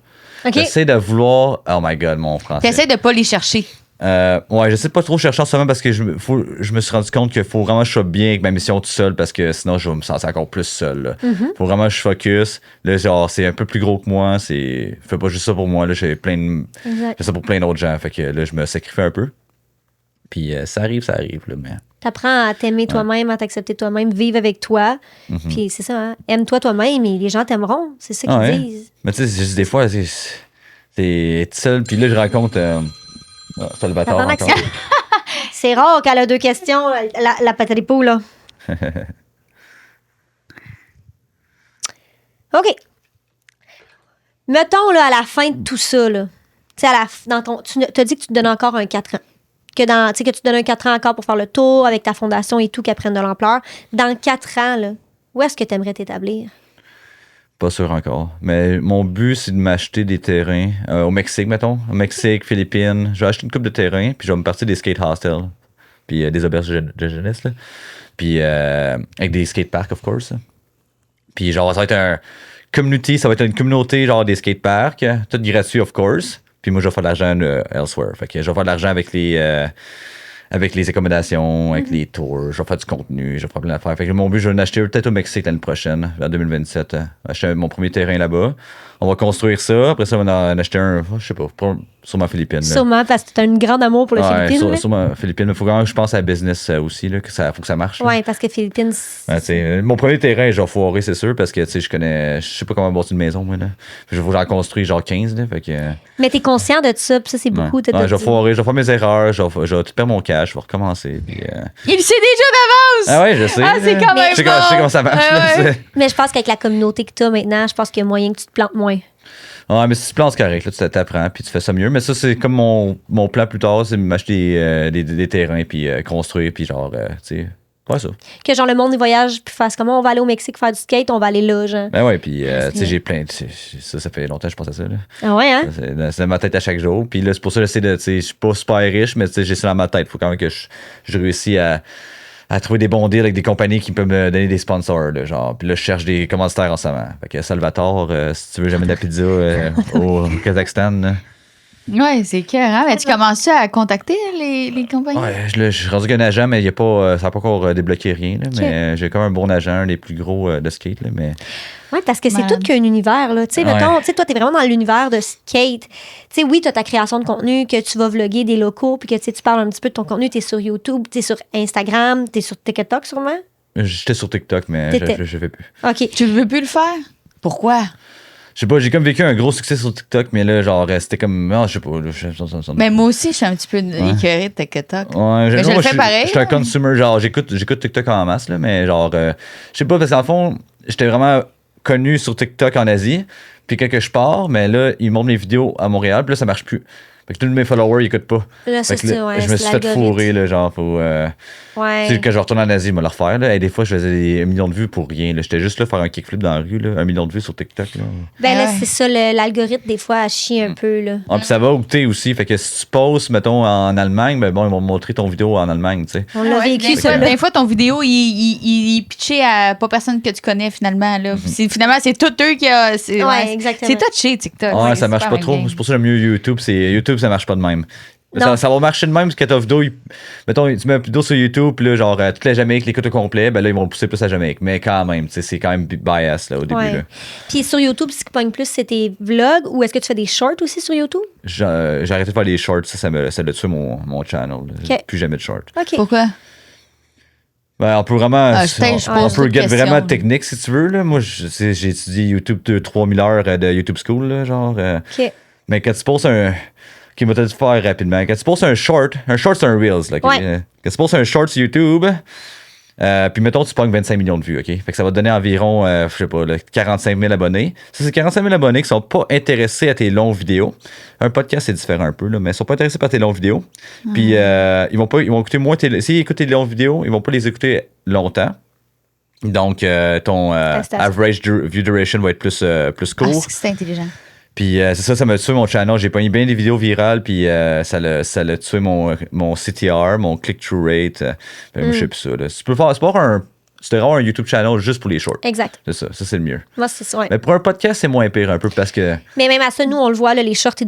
OK? J'essaie de vouloir. Oh my god, mon français. T'essaies de pas les chercher. Ouais, j'essaie de pas trop chercher en ce moment parce que je me suis rendu compte qu'il faut vraiment que je sois bien avec ma mission tout seul parce que sinon je vais me sentir encore plus seul. Là. Faut vraiment que je focus. Là, genre, c'est un peu plus gros que moi. Je fais pas juste ça pour moi. Là, je Exact. fais ça pour plein d'autres gens. Fait que là, je me sacrifie un peu. Puis ça arrive, là, mais. T'apprends à t'aimer toi-même, à t'accepter toi-même, vivre avec toi. Puis c'est ça, hein? Aime-toi toi-même et les gens t'aimeront. C'est ça qu'ils Ouais. disent. Mais tu sais, c'est juste des fois, c'est être seul. Puis là, je raconte. Salvatore Tabarnak, encore. C'est rare qu'elle a 2 questions, la pataripo, là. OK. Mettons, là, à la fin de tout ça, là, tu sais, tu as dit que tu te donnes encore un 4 ans. Que tu te donnes un 4 ans encore pour faire le tour avec ta fondation et tout, qu'elle prenne de l'ampleur. Dans 4 ans, là, où est-ce que tu aimerais t'établir? Pas sûr encore. Mais mon but, c'est de m'acheter des terrains au Mexique, mettons. Au Mexique, Philippines. Je vais acheter une coupe de terrains, puis je vais me partir des skate hostels, puis des auberges de jeunesse, là. Puis avec des skateparks, of course. Là. Puis genre, ça va être un community, ça va être une communauté, genre des skateparks, tout gratuit, of course. Puis moi, je vais faire de l'argent elsewhere. Fait que je vais faire de l'argent avec les accommodations, avec les tours, je vais faire du contenu, je vais faire plein d'affaires. Fait que mon but, je vais en acheter peut-être au Mexique l'année prochaine, en 2027. Acheter mon premier terrain là-bas. On va construire ça. Après ça, on va en acheter un, je sais pas, sûrement Philippines. Là. Sûrement, parce que tu as un grand amour pour les Philippines. Ouais, sûrement Philippines. Mais il faut quand même que je pense à la business aussi, là, faut que ça marche. Oui, parce que Philippines. Mon premier terrain, je vais foirer, c'est sûr, parce que je sais pas comment bâtir une maison, moi. Là. Je vais en construire genre 15. Là, fait que, Mais tu es conscient de ça, puis ça, c'est beaucoup. je vais foirer, je vais faire mes erreurs, je vais tout perdre mon cash, je vais recommencer. Puis, Il sait déjà d'avance! Ah ouais, je sais. Ah, c'est quand même je sais comment ça marche. Ah, là, Mais je pense qu'avec la communauté que tu as maintenant, je pense qu'il y a moyen que tu te plantes moins. Ouais, mais si tu plans, c'est correct. Là, tu t'apprends, puis tu fais ça mieux. Mais ça, c'est comme mon plan plus tard, c'est m'acheter des terrains, puis construire, puis genre, tu sais, ouais, ça. Que genre le monde il voyage, puis fasse comment on va aller au Mexique faire du skate, on va aller là, genre. Ben ouais, puis tu sais, j'ai plein. Ça fait longtemps que je pense à ça. Là. Ah ouais, hein? C'est dans ma tête à chaque jour. Puis là, c'est pour ça que j'essaie de. Tu sais, je suis pas super riche, mais tu sais, j'ai ça dans ma tête. Faut quand même que je réussisse à trouver des bons deals avec des compagnies qui peuvent me donner des sponsors, là, genre. Puis là, je cherche des commanditaires en ce moment. Fait que Salvatore, si tu veux jamais de la pizza au Kazakhstan. Là. Ouais, c'est clair, hein? Mais tu commences à contacter les compagnies? Ouais, je suis rendu qu'un agent, mais ça n'a pas encore débloqué rien. Là, mais j'ai quand même un bon agent, un des plus gros de skate. Là, mais... Oui, parce que c'est Malade. tout qu'un univers. Là. Tu sais, mettons, tu sais, toi, tu es vraiment dans l'univers de skate. Tu sais, oui, tu as ta création de contenu, que tu vas vloguer des locaux, puis que tu parles un petit peu de ton contenu. Tu es sur YouTube, tu es sur Instagram, tu es sur TikTok sûrement. J'étais sur TikTok, mais je fais plus. OK. Tu veux plus le faire? Pourquoi? Je sais pas, j'ai comme vécu un gros succès sur TikTok, mais là, genre, c'était comme. Non, je sais pas. Mais moi aussi, je suis un petit peu écœurée de TikTok. Ouais, Mais je le fais pareil. Je suis un consumer, genre, j'écoute TikTok en masse, là, mais genre, je sais pas, parce qu'en fond, j'étais vraiment connu sur TikTok en Asie, puis quand que je pars, mais là, ils montrent mes vidéos à Montréal, puis là, ça marche plus. Fait que tous mes followers, ils écoutent pas. Là, c'est ça, ouais. Je me suis fait fourrer, là, genre, faut. Ouais. Tu sais, quand je retourne en Asie, je vais le refaire, là. Et des fois, je faisais 1 million de vues pour rien, là. J'étais juste là faire un kickflip dans la rue, là. 1 million de vues sur TikTok, là. Ben là, Ouais. c'est ça, l'algorithme, des fois, chie un peu, là. Ah, puis ça va goûter aussi. Fait que si tu postes, mettons, en Allemagne, ben bon, ils vont te montrer ton vidéo en Allemagne, tu sais. On l'a vécu, des, ça, fois, là. des fois, ton vidéo, il est pitché à pas personne que tu connais, finalement. Là. Finalement, c'est tout eux qui a. Ouais, exactement. C'est touché, TikTok. Ouais, ça c'est marche pas pas la trop. même game. C'est pour ça que le mieux YouTube, YouTube, ça marche pas de même. Non. Ça va marcher de même parce que ta vidéo, mettons, tu mets une vidéo sur YouTube, puis là, genre, toute la Jamaïque, l'écoute au complet, ben là, ils vont le pousser plus à Jamaïque. Mais quand même, tu sais, c'est quand même bias, là, au début, Ouais. là. Puis sur YouTube, ce qui pogne plus, c'est tes vlogs ou est-ce que tu fais des shorts aussi sur YouTube? J'ai arrêté de faire des shorts, ça a tué mon channel. Là. Ok. Plus jamais de shorts. OK. Pourquoi? Ben, on peut vraiment. Je on pose peut d'autres get questions. vraiment technique si tu veux, là. Moi, j'ai étudié YouTube 2-3 000 heures de YouTube School, là, genre. OK. Mais quand tu postes un. Qui va te le faire rapidement. Quand tu postes un short c'est un Reels. Là, Ouais. Quand tu postes un short sur YouTube, puis mettons, tu pognes 25 millions de vues, OK? Fait que ça va te donner environ, je sais pas, là, 45 000 abonnés. Ça, c'est 45 000 abonnés qui sont pas intéressés à tes longues vidéos. Un podcast, c'est différent un peu, là, mais ils sont pas intéressés par tes longues vidéos. Puis ils vont écouter moins s'ils écoutent tes longues vidéos, ils vont pas les écouter longtemps. Donc, ton average view duration va être plus court. C'est intelligent. Puis c'est ça m'a tué mon channel. J'ai pogné bien des vidéos virales, puis ça l'a tué mon CTR, mon click-through rate. Je sais plus ça. Là. Tu peux faire, c'est vraiment un YouTube channel juste pour les shorts. Exact. C'est ça c'est le mieux. Moi, c'est ça, ouais. Mais pour un podcast, c'est moins pire un peu parce que. Mais même à ça, nous, on le voit, là, les shorts, ils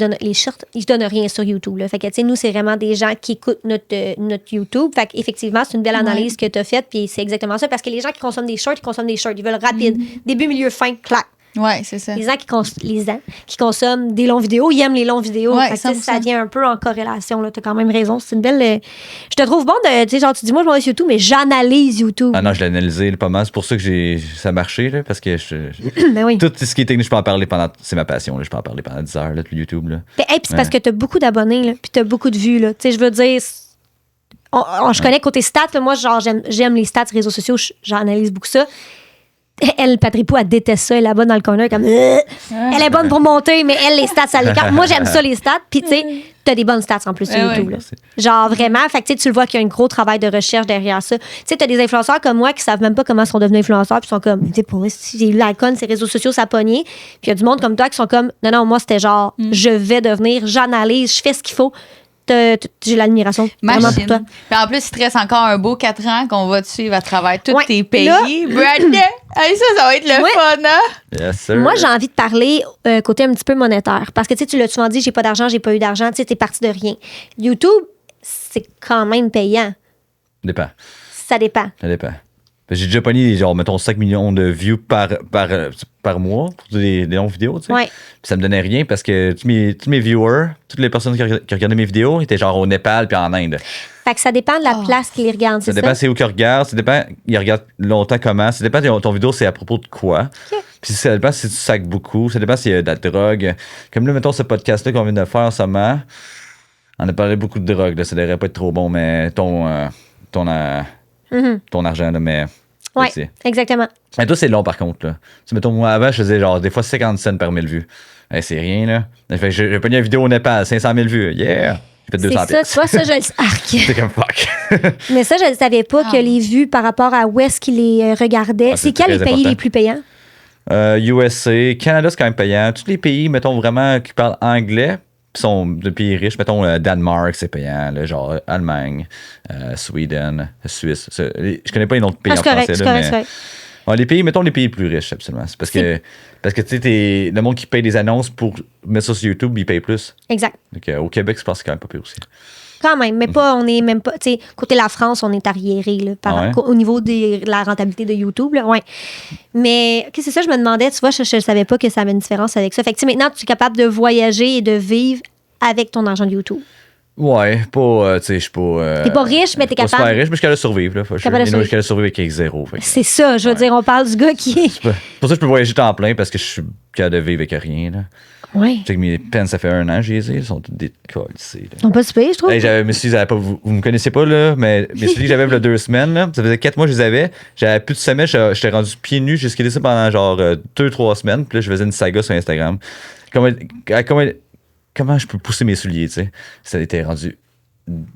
donnent rien sur YouTube. Là. Fait que, tu sais, nous, c'est vraiment des gens qui écoutent notre YouTube. Fait qu'effectivement, c'est une belle analyse que tu as faite, puis c'est exactement ça. Parce que les gens qui consomment des shorts, ils consomment des shorts. Ils veulent rapide. Début, milieu, fin, clac. Ouais, c'est ça. Les gens qui consomment des longues vidéos, ils aiment les longues vidéos. Ouais, Fait que, tu sais, 100%. ça vient un peu en corrélation. Tu as quand même raison. C'est une belle. Je te trouve bon de. Tu sais, genre, tu dis, moi, je vais sur YouTube, mais j'analyse YouTube. Ah non, je l'ai analysé pas mal. C'est pour ça que ça a marché, là, parce que Ben oui. tout ce qui est technique, je peux en parler pendant. C'est ma passion, là, je peux en parler pendant 10 heures, là, de YouTube. Là. Puis c'est parce que tu as beaucoup d'abonnés, là, puis tu as beaucoup de vues. Là. Tu sais, je veux dire, je connais côté stats. Là, moi, genre, j'aime les stats réseaux sociaux. J'analyse beaucoup ça. Elle, Patrick Pou, elle déteste ça. Elle est là-bas dans le corner, comme. Elle est bonne pour monter, mais elle, les stats, ça l'écarte. Moi, j'aime ça, les stats. Puis, tu sais, t'as des bonnes stats en plus sur YouTube. Là. Genre, vraiment. Fait que, tu le vois qu'il y a un gros travail de recherche derrière ça. Tu sais, t'as des influenceurs comme moi qui savent même pas comment ils sont devenus influenceurs. Puis, sont comme, tu sais, pour moi, si j'ai eu l'icône, ces réseaux sociaux, ça a pogné. Puis, il y a du monde comme toi qui sont comme, non, moi, c'était genre, je vais devenir, j'analyse, je fais ce qu'il faut. J'ai l'admiration vraiment pour toi. Puis en plus, il te reste encore un beau 4 ans qu'on va te suivre à travers tous tes pays. Là, Brandon, ça va être le fun, hein? Yes, sir. Moi, j'ai envie de parler côté un petit peu monétaire. Parce que tu l'as souvent dit, j'ai pas d'argent, j'ai pas eu d'argent. Tu sais, t'es parti de rien. YouTube, c'est quand même payant. Dépend. Ça dépend. Ça dépend. J'ai déjà pogné, genre, mettons, 5 millions de views par mois pour des longues vidéos, tu sais. Ouais. Puis ça me donnait rien parce que tous mes viewers, toutes les personnes qui regardaient mes vidéos étaient genre au Népal puis en Inde. Fait que ça dépend de la place qu'ils regardent, Ça c'est dépend ça? c'est où qu'ils regardent, ça dépend, ils regardent longtemps comment, ça dépend ton vidéo, c'est à propos de quoi. OK. Puis ça dépend si tu sacs beaucoup, ça dépend s'il y a de la drogue. Comme là, mettons, ce podcast-là qu'on vient de faire en ce moment, on a parlé beaucoup de drogue, là, ça devrait pas être trop bon, mais ton argent, là, mais... Oui, c'est- exactement. Mais toi, c'est long par contre. Là. Tu sais, mettons, moi avant, je faisais genre des fois 50 cents par 1000 vues. C'est rien, là. Fait que j'ai pogné une vidéo au Népal, 500 000 vues. Yeah! J'ai fait 200 C'est ça, tu vois, ça, je le sais. C'est comme fuck. Mais ça, je ne savais pas que les vues par rapport à où est-ce qu'ils les regardaient. Ah, c'est c'est quels les très pays important. les plus payants? USA, Canada, c'est quand même payant. Tous les pays, mettons, vraiment, qui parlent anglais, qui sont des pays riches. Mettons, Danemark, c'est payant. Là, genre Allemagne, Sweden, Suisse. Je connais pas les noms de pays en c'est correct, français. c'est Là, correct, c'est mais... correct. Ouais, les pays, mettons les pays plus riches, absolument. C'est parce que tu sais, le monde qui paye des annonces pour mettre ça sur YouTube, il paye plus. Exact. Donc, au Québec, je pense que c'est quand même pas pire aussi. Quand même, mais pas, on est même pas, tu sais, côté la France, on est arriéré, là, au niveau de la rentabilité de YouTube, là, ouais. Mais, OK, c'est ça, je me demandais, tu vois, je savais pas que ça avait une différence avec ça. Fait que, tu sais, maintenant, tu es capable de voyager et de vivre avec ton argent de YouTube. Ouais, pas, tu sais, je suis pas... T'es pas riche, mais t'es pas capable. super riche, mais je suis capable de survivre, là. Je suis Capable de survivre. capable de survivre avec zéro. Fait que- C'est ça, je veux dire, on parle du gars qui est. Pour ça, je peux voyager temps plein parce que je suis capable de vivre avec rien, là. Ouais. Tu sais que mes pens, ça fait 1 an, j'ai les ai, ils sont tous décollissés, là. Ils sont pas super, je trouve. Hey, mes souliers, vous me connaissez pas, là, mais mes souliers que j'avais il y a 2 semaines, là, ça faisait 4 mois que je les avais. J'avais plus de semelles, j'étais rendu pieds nus, j'ai skillé ça pendant genre 2-3 semaines, puis là, je faisais une saga sur Instagram. Comment je peux pousser mes souliers, tu sais? Ça a été rendu.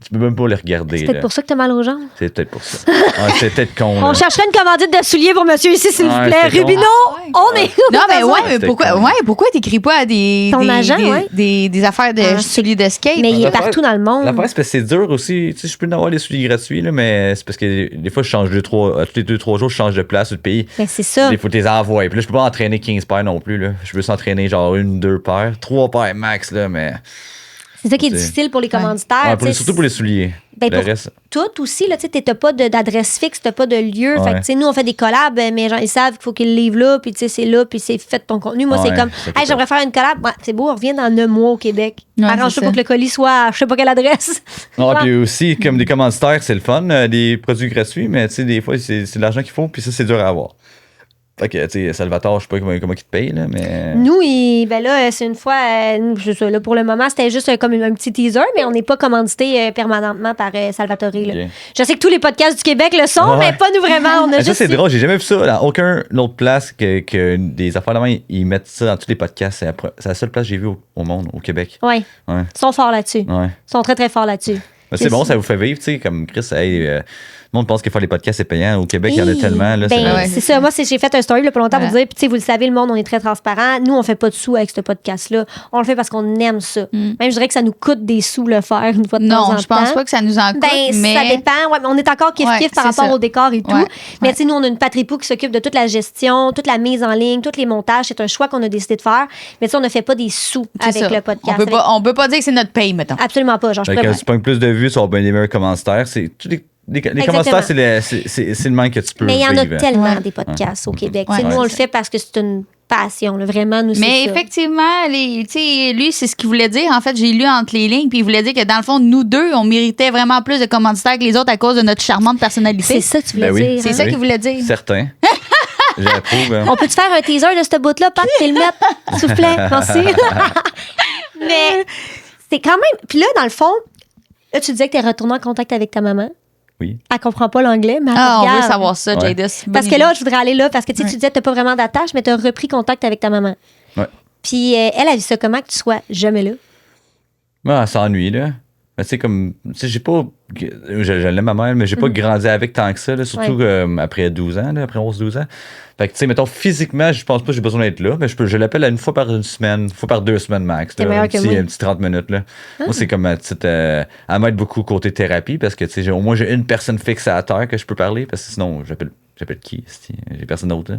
Tu peux même pas les regarder. C'est peut-être là. pour ça que t'as mal aux jambes. C'est peut-être pour ça. Ouais, c'est peut-être con. On là. chercherait une commandite de souliers pour monsieur ici, s'il vous Ouais, plaît. c'est con. Rubino, on est où? Non, mais ouais, mais C'était pourquoi, con. pourquoi t'écris pas à Ton agent, ouais. des affaires de Ah, souliers de skate? Mais il est L'affaire- partout dans le monde. L'affaire, c'est parce que c'est dur aussi. Tu sais, je peux en avoir des souliers gratuits, là, mais c'est parce que des fois, je change tous les 2-3 jours, je change de place ou de pays. Mais c'est ça. Il faut les envoyer. Puis là, je peux pas entraîner 15 paires non plus. Là. Je veux s'entraîner genre 1-2 paires. 3 paires max, là, mais. C'est ça qui est C'est- difficile pour les commanditaires. Ouais, tu sais, surtout pour les souliers. Ben, Le pour reste. tout aussi, là, tu sais, t'as pas d'adresse fixe, t'as pas de lieu. Fait que, Ouais. tu sais, nous, on fait des collabs, mais genre, ils savent qu'il faut qu'ils le livrent là, puis tu sais, c'est là, puis c'est fait ton contenu. Moi, c'est Ouais, comme, c'est hey, j'aimerais faire une collab. Ouais, c'est beau, on revient dans 9 mois au Québec. Ouais, Arrange-toi c'est pour ça. que le colis soit à je sais pas quelle adresse. Non, puis aussi, comme des commanditaires, c'est le fun, des produits gratuits, mais tu sais, des fois, c'est de l'argent qu'il faut, puis ça, c'est dur à avoir. Fait que, tu sais, Salvatore, je sais pas comment il te paye, là, mais. Nous, ben là, c'est une fois, je sais, là, pour le moment, c'était juste comme un petit teaser, mais on n'est pas commandité permanentement par Salvatore. Là. Ok. Je sais que tous les podcasts du Québec le sont, Ouais. mais pas nous vraiment. On a Ah, ça, juste c'est drôle, j'ai jamais vu ça dans aucune autre place que des affaires de main. Ils mettent ça dans tous les podcasts. C'est la seule place que j'ai vue au monde, au Québec. Oui, Ouais. ils sont forts là-dessus. Ouais. Ils sont très, très forts là-dessus. Mais c'est bon, ça vous fait vivre, tu sais, comme Chris, hey, le monde pense que faire les podcasts, c'est payant. Au Québec, il y en a tellement. Là, Ben, Ouais. c'est ça. Moi, j'ai fait un story là, pas longtemps pour Ouais. dire, puis tu sais, vous le savez, le monde, on est très transparent. Nous, on fait pas de sous avec ce podcast-là. On le fait parce qu'on aime ça. Même, je dirais que ça nous coûte des sous le faire une fois de temps en temps. Non, je pense pas que ça nous en coûte, Ben, mais... ça dépend. Ouais, mais on est encore kiff-kiff Ouais, par c'est rapport ça. au décor et tout. Ouais. Mais Ouais. tu sais, nous, on a une Patripou qui s'occupe de toute la gestion, toute la mise en ligne, tous les montages. C'est un choix qu'on a décidé de faire. Mais tu sais, on ne fait pas des sous C'est avec ça. le podcast. On peut pas dire que c'est notre paye, mettons. Absolument pas. Genre, je Fait peux que tu pognes plus de vues, tu vas bien des meilleurs commentaires. C'est tous les commentaires, c'est le manque que tu peux Mais il y en a vivre. tellement Ouais. des podcasts au Québec. Ouais. Tu sais, nous, Ouais. on le fait parce que c'est une passion. Là. Vraiment, nous, c'est Mais ça. effectivement, tu sais, lui, c'est ce qu'il voulait dire. En fait, j'ai lu entre les lignes, puis il voulait dire que dans le fond, nous deux, on méritait vraiment plus de commanditaires que les autres à cause de notre charmante personnalité. C'est ça que tu voulais Ben oui. dire. C'est hein? ça qu'il voulait dire. Certains. J'approuve. Hein. On peut-tu faire un teaser de ce bout-là, Pat, et le mettre, s'il vous plaît? Merci. Mais c'est quand même... Puis là, dans le fond, là, tu disais que tu es retourné en contact avec ta maman. Oui. Elle comprend pas l'anglais, mais elle Ah, on veut regarde. savoir ça, Ouais. Jadis. Parce que là, je voudrais aller là, parce que tu sais, tu disais que tu n'as pas vraiment d'attache, mais tu as repris contact avec ta maman. Ouais. Puis elle a vu ça comment que tu sois jamais là. Elle s'ennuie, là. Mais tu sais, comme. Tu sais, j'ai pas. Je l'aime ma mère, mais j'ai pas grandi avec tant que ça, là, surtout après 12 ans, là, après 11-12 ans. Fait que, tu sais, mettons, physiquement, je pense pas que j'ai besoin d'être là, mais je l'appelle une fois par une semaine, une fois par 2 semaines max. T'es Là, meilleur que moi. un petit 30 minutes, là. Moi, c'est comme ma petite. Elle m'aide beaucoup côté thérapie parce que, tu sais, au moins, j'ai une personne fixe à terre que je peux parler parce que sinon, j'appelle qui? J'ai personne d'autre, là.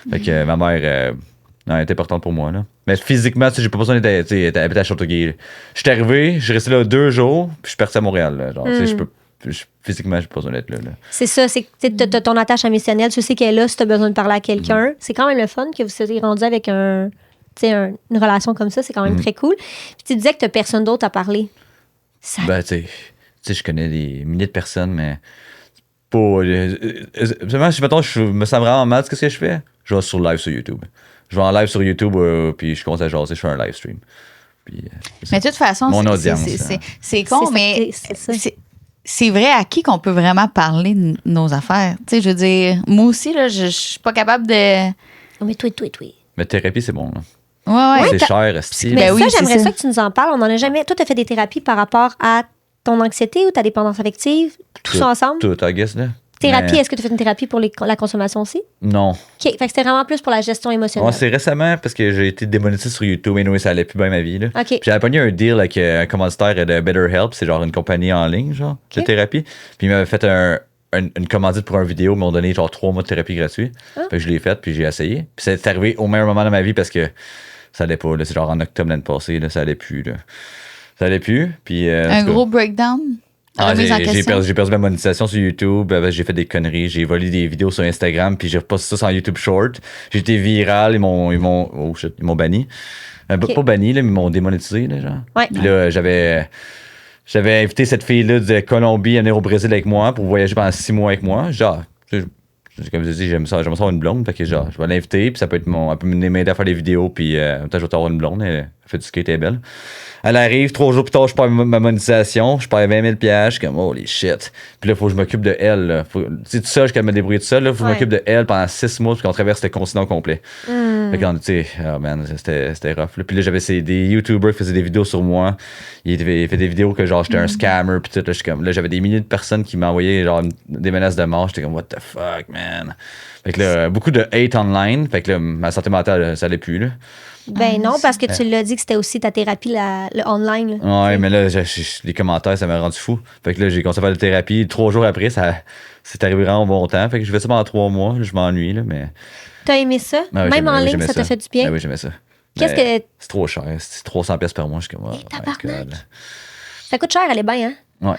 Fait que ma mère. Non, elle est importante pour moi, là. Mais physiquement, tu sais, j'ai pas besoin d'être habité à Châteauguay. Je suis arrivé, je suis resté là 2 jours, puis je suis parti à Montréal, là. Genre, tu sais, physiquement, j'ai pas besoin d'être là, là. C'est ça, c'est que t'as ton attache émotionnelle, tu sais qu'elle est là si tu as besoin de parler à quelqu'un. C'est quand même le fun que vous soyez rendu avec une relation comme ça, c'est quand même très cool. Puis tu disais que t'as personne d'autre à parler. Ça... Ben, tu sais, je connais des milliers de personnes, mais pas. Vraiment, mettons, je me sens vraiment mal de ce que je fais. Je vais sur live sur YouTube. Je vais en live sur YouTube, puis je commence à jaser, je fais un live stream. Puis, Mais de toute façon, mon audience, c'est con, C'est mais ça. c'est vrai à qui qu'on peut vraiment parler de nos affaires. Tu sais, je veux dire, moi aussi, là, je suis pas capable de. Oh, mais toi. Mais thérapie, c'est bon, là. Ouais, ouais. C'est cher, style. Mais Ben oui, ça, j'aimerais c'est ça ça. que tu nous en parles. On n'en a jamais. Toi, tu as fait des thérapies par rapport à ton anxiété ou ta dépendance affective, tout ça ensemble. Tout, I guess, là. Thérapie, Mais- est-ce que tu fais une thérapie pour la consommation aussi? Non. OK. Fait que c'était vraiment plus pour la gestion émotionnelle. Ouais, c'est récemment parce que j'ai été démonétisé sur YouTube et ça allait plus bien ma vie. Là. OK. Puis j'avais pogné un deal avec un commanditaire de BetterHelp, c'est genre une compagnie en ligne, genre, de OK. thérapie. Puis il m'avait fait une commandite pour un vidéo, ils m'ont donné genre 3 mois de thérapie gratuit. Ah. Fait que je l'ai faite, puis j'ai essayé. Puis c'est arrivé au meilleur moment de ma vie parce que ça allait pas. Là, c'est genre en octobre l'année passée, là, ça allait plus. Là. Ça allait plus. Puis, en Un tout cas, gros breakdown. j'ai Remise en question. j'ai perdu ma monétisation sur YouTube, j'ai fait des conneries, j'ai volé des vidéos sur Instagram, puis j'ai reposté ça sur YouTube Short. J'ai été viral, ils m'ont banni. Pas banni, là, mais ils m'ont démonétisé, là, genre. Ouais. Puis là, j'avais invité cette fille-là de Colombie à venir au Brésil avec moi pour voyager pendant 6 mois avec moi. Genre, comme je dis, j'aime ça avoir une blonde, fait que genre, je vais l'inviter, puis ça peut être elle peut m'aider à faire des vidéos, puis peut-être je vais avoir une blonde, elle fait du skate, elle est belle. Elle arrive, 3 jours plus tard, je perds ma monétisation, je perds 20 000 $, je suis comme, holy shit. Puis là, il faut que je m'occupe de elle, là. Tu sais, tout seul, je suis capable de me débrouiller tout seul, là, faut que je Ouais. m'occupe de elle pendant 6 mois, puis qu'on traverse le continent complet. Fait que, tu sais, oh man, c'était rough. Là. Puis là, j'avais des YouTubers qui faisaient des vidéos sur moi. Ils fait des vidéos que genre j'étais un scammer. Puis tout, là, je suis comme, là, j'avais des milliers de personnes qui m'envoyaient genre des menaces de mort. J'étais comme, what the fuck, man. Fait que là, beaucoup de hate online. Fait que là, ma santé mentale, ça allait plus, là. Ben non, parce que tu l'as dit que c'était aussi ta thérapie, le online. là. Ouais, mais là, les commentaires, ça m'a rendu fou. Fait que là, j'ai commencé à faire de la thérapie. 3 jours après, c'est arrivé vraiment au bon temps. Fait que je fais ça pendant 3 mois. Là, je m'ennuie, là, mais. T'as aimé ça? Ah oui, Même en ligne, j'aimais ça t'a fait du bien? Ah oui, j'aimais ça. Qu'est-ce Mais que- C'est trop cher. C'est 300 pièces par mois. Je suis comme, oh my tabarnak. God. Ça coûte cher, elle est bien, hein? Ouais.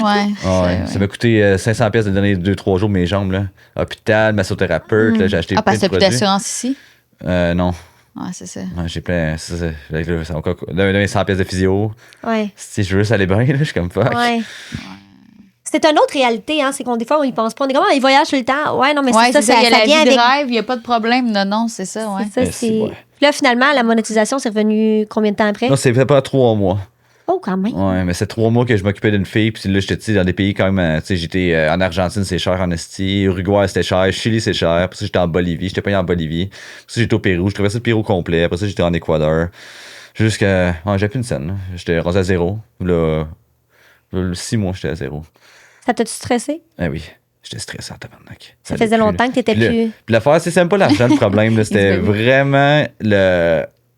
Ouais. Ah ouais. Ça m'a coûté 500 pièces de donner 2-3 jours mes jambes, là. Hôpital, massothérapeute, là, j'ai acheté Ah, parce plein que de t'as plus produits. d'assurance ici? Non. Ouais, c'est ça. Ouais, j'ai plein. Ça encore donner 100 pièces de physio. Ouais. Si je veux, ça allait bien, là. Je suis comme fuck. Ouais. C'est une autre réalité, hein? C'est qu'on des fois, on y pense pas. On est comme, ah, ils voyagent tout le temps. Ouais, non, mais Ouais, c'est ça, il y a ça la vient vie de avec. rêve, il n'y a pas de problème. Non, non, c'est ça, ouais. C'est ça, Merci, c'est. ouais. Puis là, finalement, la monétisation, c'est revenu combien de temps après? Non, c'est fait pas 3 mois. Oh, quand même. Ouais, mais c'est 3 mois que je m'occupais d'une fille. Puis là, j'étais dans des pays quand même. Tu sais, j'étais en Argentine, c'est cher en esti. Uruguay, c'était cher. Chili, c'est cher. Après ça, j'étais en Bolivie. J'étais payé en Bolivie. Après ça, j'étais au Pérou. Je traversais le Pérou complet. Après ça, j'étais en Équateur. Jusqu'à. Ouais, j'avais plus une scène. Là. J'étais rendu à 0. Là, 6 mois, j'étais à 0. Ça t'a-tu stressé? Ah oui. J'étais stressé en tabarnak. Ça faisait longtemps que t'étais Puis plus. Puis l'affaire, c'est même pas l'argent le problème. là. C'était Il se fait vraiment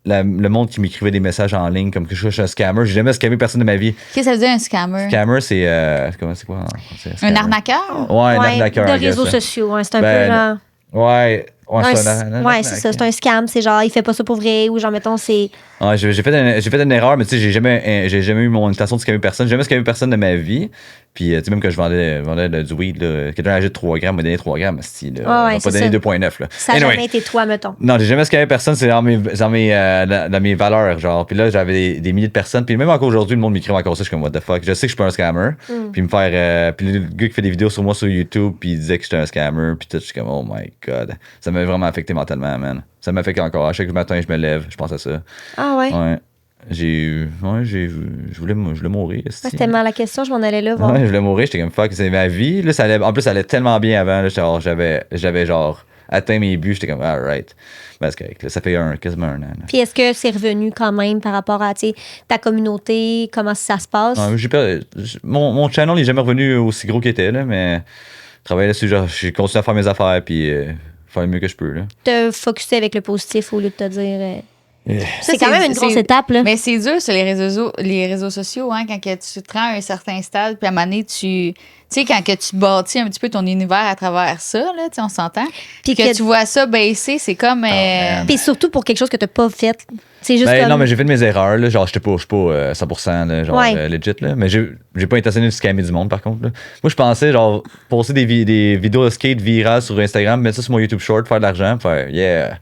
le monde qui m'écrivait des messages en ligne comme que je suis un scammer. J'ai jamais scammé personne de ma vie. Qu'est-ce que ça veut dire un scammer? Scammer, c'est. c'est quoi? C'est Un scammer. arnaqueur? Ouais, un Ouais, arnaqueur. de I guess, réseaux là. sociaux. Hein, c'est un Ben, peu genre. Ouais. Ouais, un- c'est un ouais, arnaque. c'est ça. C'est un scam. C'est genre, il fait pas ça pour vrai. Ou genre, mettons, c'est. Ouais, j'ai fait une erreur, mais tu sais, j'ai jamais eu mon intention de scammer personne. J'ai jamais scamé personne de ma vie. Puis, tu sais, même que je vendais du weed, là, quelqu'un achète 3 grammes, m'a donné 3 grammes, si, là. Ouais, On m'a c'est pas donné ça. 2,9, là. Ça a Anyway. jamais été toi, mettons. Non, j'ai jamais scamé personne, c'est dans mes valeurs, genre. Puis là, j'avais des milliers de personnes. Puis même encore aujourd'hui, le monde m'écrit encore ça. Je suis comme, what the fuck. Je sais que je suis pas un scammer. Puis me faire. Puis le gars qui fait des vidéos sur moi sur YouTube, puis il disait que j'étais un scammer. Puis tout, je suis comme, oh my god. Ça m'a vraiment affecté mentalement, man. Ça m'affecte encore. À chaque matin, je me lève, je pense à ça. Ah ouais. Ouais. je voulais mourir. Ouais, c'était mal la question, je m'en allais là voir. Ouais, je voulais mourir, j'étais comme fuck, c'est ma vie. Là, en plus, ça allait tellement bien avant. Là, j'avais genre atteint mes buts, j'étais comme alright. Ben, c'est correct, là, ça fait quasiment un an. Là. Puis est-ce que c'est revenu quand même par rapport à ta communauté, comment ça se passe? Ouais, mon channel n'est jamais revenu aussi gros qu'il était, là, mais travailler là-dessus, genre, j'ai continué à faire mes affaires puis faire le mieux que je peux. Là. Te focusser avec le positif au lieu de te dire. C'est Ça, quand même une grosse étape, là. Mais c'est dur sur les réseaux sociaux, hein, quand que tu te rends à un certain stade, puis à un moment donné, tu sais, quand que tu bâtis un petit peu ton univers à travers ça, là, tu sais, on s'entend. Puis que tu vois ça baisser, c'est comme. Puis surtout pour quelque chose que tu n'as pas fait. C'est juste Ben, comme... non, mais j'ai fait de mes erreurs. Là, genre, je suis pas 100% là, genre, legit. Là, mais j'ai pas intentionné de scammer du monde, par contre. Là. Moi, je pensais, genre, poster des vidéos de skate virales sur Instagram, mettre ça sur mon YouTube Short, faire de l'argent, faire yeah.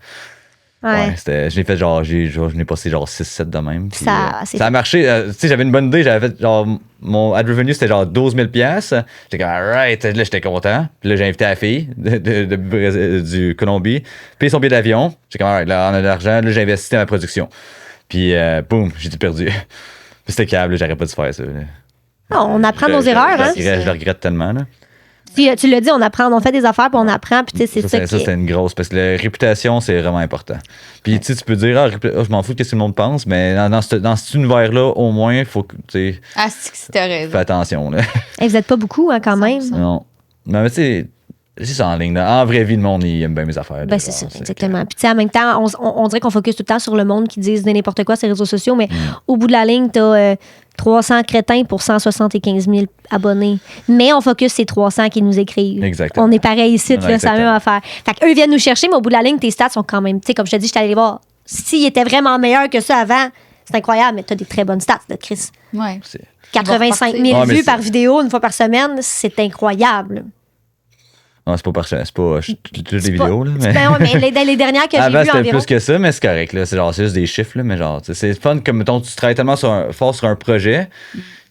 Ouais, je l'ai fait genre, je n'ai passé genre 6-7 de même. Puis, ça a marché. Tu sais, j'avais une bonne idée. J'avais fait genre, mon ad revenue c'était genre 12 000 $. J'étais comme, alright. Là, j'étais content. Puis là, j'ai invité la fille du Colombie. Payé son billet d'avion. J'étais comme, alright, là, on a de l'argent. Là, j'ai investi dans ma production. Puis, boum, j'ai tout perdu. Puis c'était câble, j'aurais pas dû faire ça. On apprend nos erreurs, hein? Je le regrette tellement, là. Tu l'as dit, on apprend, on fait des affaires, puis on apprend, puis tu sais, c'est ça qui... Ça, c'est une grosse... Parce que la réputation, c'est vraiment important. Puis, tu peux dire, je m'en fous de ce que le monde pense, mais dans cet univers-là, au moins, il faut que, tu sais... Ah, c'est que t'as raison. Fais attention, là. Et vous êtes pas beaucoup, hein, quand même. Non. Mais tu sais... C'est ça en ligne. Là. En vraie vie, le monde, il aime bien mes affaires. Ben, c'est ça, exactement. Puis, tu sais, en même temps, on dirait qu'on focus tout le temps sur le monde qui disent n'importe quoi sur les réseaux sociaux, mais au bout de la ligne, t'as 300 crétins pour 175 000 abonnés. Mais on focus ces 300 qui nous écrivent. Exactement. On est pareil ici, là, c'est la même affaire. Fait qu'eux viennent nous chercher, mais au bout de la ligne, tes stats sont quand même, tu sais, comme je te dis, je suis allée les voir. S'ils étaient vraiment meilleurs que ça avant, c'est incroyable, mais t'as des très bonnes stats, là, Chris. Ouais. 85 000 vues par vidéo une fois par semaine, c'est incroyable. Non, c'est pas toutes les vidéos, là. Mais... mais les dernières que j'ai Avant, vues c'était environ... plus que ça, mais c'est correct, là. C'est juste des chiffres, là. Mais genre, c'est fun comme, mettons, tu travailles tellement fort sur un projet.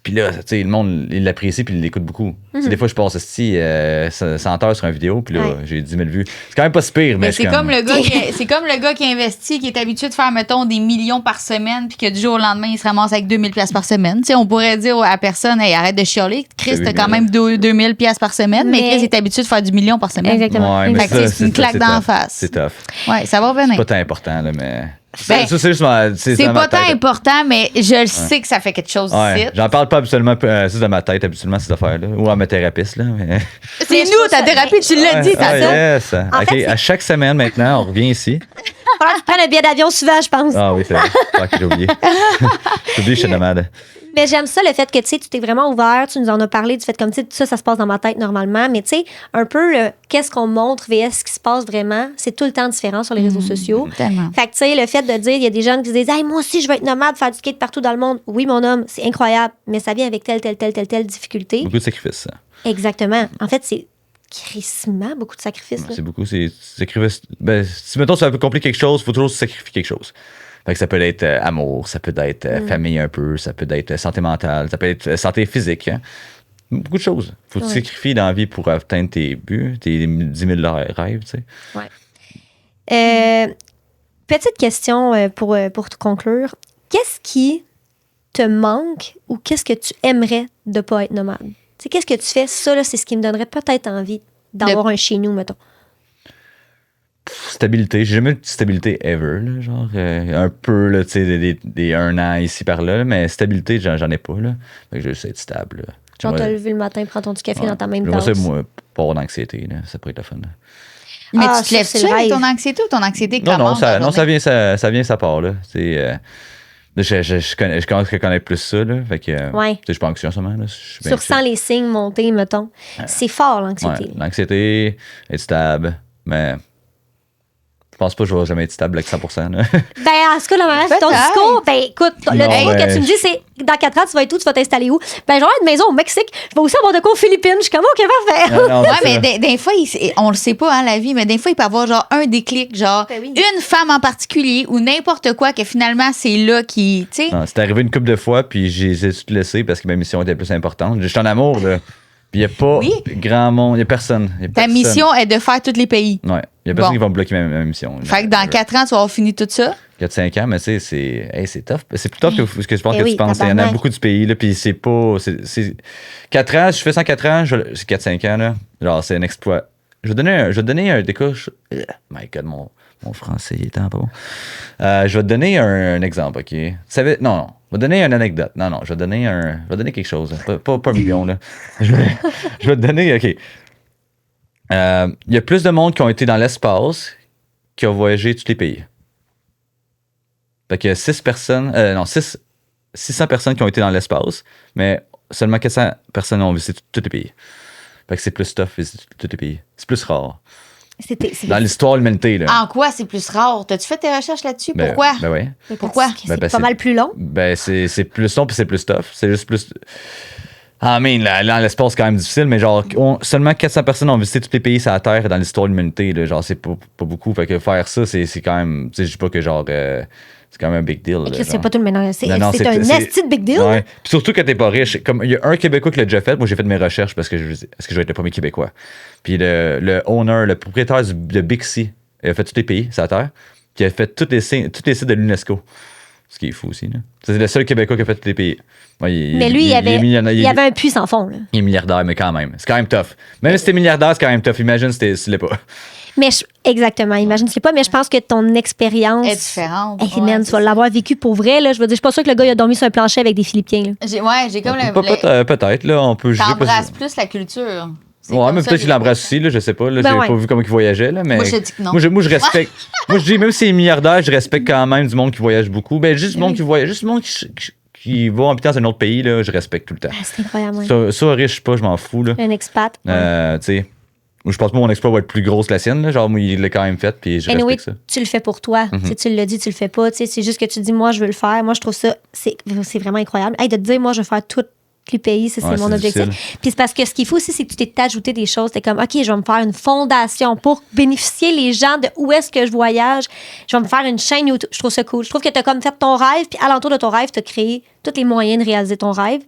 Puis là, tu sais, le monde, il l'apprécie puis il l'écoute beaucoup. Des fois, je passe 100 heures sur une vidéo, puis là, j'ai 10 000 vues. C'est quand même pas si pire, mais c'est comme le gars qui investit, qui est habitué de faire, mettons, des millions par semaine, puis que du jour au lendemain, il se ramasse avec 2 000 $ par semaine. Tu sais, on pourrait dire à personne, hey, arrête de chialer. Chris, t'as quand même 2 000 $ par semaine, mais Chris est habitué de faire du million par semaine. Exactement. Ouais, fait que c'est une claque d'en face. C'est tough. Ouais, ça va revenir. C'est pas tant important, là, mais. Ben, ça, c'est juste c'est pas tant important, mais je sais que ça fait quelque chose ici. J'en parle pas habituellement, c'est dans ma tête, habituellement, ces affaires-là. Ou à ma thérapeute, là. Mais... C'est nous, ta thérapie, tu l'as dit, t'as ça. Yes. Okay, à chaque semaine, maintenant, on revient ici. Faudra que tu prennes un billet d'avion souvent, je pense. Ah oui, c'est vrai. J'ai oublié. J'ai oublié, je suis nomade. Mais j'aime ça, le fait que, tu sais, tu t'es vraiment ouvert, tu nous en as parlé du fait comme, tu sais, ça se passe dans ma tête normalement, mais tu sais, un peu, qu'est-ce qu'on montre vs ce qui se passe vraiment, c'est tout le temps différent sur les réseaux sociaux. Tellement. Fait que, tu sais, le fait de dire, il y a des jeunes qui se disent, hey, moi aussi, je veux être nomade, faire du skate partout dans le monde. Oui, mon homme, c'est incroyable, mais ça vient avec telle difficulté. Beaucoup de sacrifices, ça. Exactement. En fait, c'est crissement beaucoup de sacrifices. C'est beaucoup, c'est sacrifices. Ben, si, mettons, ça peut compliquer quelque chose, il faut toujours sacrifier quelque chose. Fait que ça peut être amour, ça peut être famille un peu, ça peut être santé mentale, ça peut être santé physique. Hein. Beaucoup de choses. Faut te sacrifier dans la vie pour atteindre tes buts, tes 10 000 rêves, tu sais. Ouais. Petite question pour te conclure. Qu'est-ce qui te manque ou qu'est-ce que tu aimerais de ne pas être nomade? T'sais, qu'est-ce que tu fais? Ça, là, c'est ce qui me donnerait peut-être envie d'avoir un chez nous, mettons. Stabilité. J'ai jamais eu de stabilité ever, là, genre un peu, là, tu sais, des 1 an ici par là, mais stabilité, j'en ai pas, là. Fait que je veux juste être stable. Là. Genre, te lever le matin, prends ton petit café dans ta même tasse. Moi, pas avoir d'anxiété, là. Ça pourrait être le fun. Là. Mais tu te lèves-tu avec ton anxiété ou ton anxiété commence? Non, ça vient, ça part, là. C'est... je commence à connaître plus ça, là. Fait que, je suis pas anxieux en ce moment, là. Tu ressens les signes monter, mettons. C'est fort, l'anxiété. Ouais, l'anxiété, être stable, mais... Je pense pas que je vais jamais être stable avec 100%. Là. Ben, en ce cas, ton discours, ben, écoute, le discours que tu me dis, c'est dans 4 ans, tu vas être où, tu vas t'installer où? Ben, je vais avoir une maison au Mexique, je vais aussi avoir de quoi aux Philippines. Je suis comme, OK, parfait. Ouais, mais des fois, on le sait pas, hein, la vie, mais des fois, il peut y avoir genre un déclic, genre une femme en particulier ou n'importe quoi que finalement, c'est là qui, tu sais. C'est arrivé une couple de fois, puis j'ai tout laissé parce que ma mission était plus importante. J'étais en amour, là. Puis il n'y a pas Oui. grand monde, il n'y a personne. Y a Ta personne. mission est de faire tous les pays. Ouais, il n'y a personne Bon. qui va me bloquer ma mission. Fait que dans 4 ans, tu vas avoir fini tout ça. 4-5 ans, mais tu sais, c'est tough. C'est plus tough que ce que je pense Eh que oui, tu penses. Il y en a tabarnak. beaucoup du pays, là, puis c'est pas. 4 ans, si je fais ça en 4 ans, c'est 4-5 ans, là. Genre, c'est un exploit. Je vais donner un découche. My God, mon français, il est tant pas bon. Je vais te donner un exemple, OK? Non, je vais te donner une anecdote. Non, je vais te donner quelque chose. Pas un million, là. Je vais te donner, OK. Il y a plus de monde qui ont été dans l'espace qui ont voyagé tous les pays. Fait que 600 personnes qui ont été dans l'espace, mais seulement 400 personnes ont visité tous les pays. Fait que c'est plus tough visiter tous les pays. C'est plus rare. Dans l'histoire de l'humanité, là. En quoi c'est plus rare? T'as-tu fait tes recherches là-dessus? Ben, Pourquoi? Ben oui. Pourquoi? C'est Ben, pas mal plus long. Ben, c'est plus long puis c'est plus tough. C'est juste plus. Ah, mais là, l'espace, c'est quand même difficile, mais genre, seulement 400 personnes ont visité tous les pays sur la Terre dans l'histoire de l'humanité. Là, genre, c'est pas beaucoup. Fait que faire ça, c'est quand même. Tu sais, je dis pas que genre. C'est quand même un big deal. Là, C'est pas tout le ménage. C'est Non, un nasty de big deal. Ouais. Puis surtout quand t'es pas riche. Comme il y a un Québécois qui l'a déjà fait. Moi, j'ai fait mes recherches parce que est-ce que je vais être le premier Québécois. Puis le propriétaire de Bixi, il a fait tous les pays sur la Terre. Puis il a fait tous les sites de l'UNESCO. Ce qui est fou aussi. Là. C'est le seul Québécois qui a fait tous les pays. Ouais, Mais lui, il avait un puits sans fond. Là. Il est milliardaire, mais quand même. C'est quand même tough. Même si t'es milliardaire, c'est quand même tough. Imagine si tu l'es pas. Mais exactement, imagine, c'est pas, mais je pense que ton expérience est différente. Hey, man, tu vas l'avoir vécu pour vrai. Là. Je veux dire, je suis pas sûre que le gars il a dormi sur un plancher avec des Philippiens. Là. J'ai comme Peut-être, là, on peut juger. T'embrasses plus la culture. C'est Ouais, comme mais ça, peut-être j'ai qu'il l'embrasse l'impression. aussi, là, je sais pas. Là, Ben j'ai ouais. pas vu comment il voyageait. Là, mais Moi, je dis que non. Moi, je respecte. Moi, je dis, même s'il est milliardaire, je respecte quand même du monde qui voyage beaucoup. Ben, juste du monde qui voyage, juste du monde qui va habiter dans un autre pays, là, je respecte tout le temps. Ah, c'est incroyable. Ouais. Ça, riche, pas, je m'en fous. Là. Un expat. Tu sais, moi, je pense que mon exploit va être plus gros que la sienne. Là. Genre, moi, il l'a quand même fait, puis je Anyway, respecte ça. tu le fais pour toi. Tu le dis, tu le fais pas. C'est juste que tu dis, moi, je veux le faire. Moi, je trouve ça, c'est vraiment incroyable. Hey, de te dire, moi, je veux faire tous les pays, c'est mon objectif. Difficile. Puis c'est parce que ce qu'il faut aussi, c'est que tu t'es ajouté des choses. T'es comme, OK, je vais me faire une fondation pour bénéficier les gens de où est-ce que je voyage. Je vais me faire une chaîne YouTube. Je trouve ça cool. Je trouve que tu as comme fait ton rêve, puis alentour de ton rêve, tu as créé tous les moyens de réaliser ton rêve.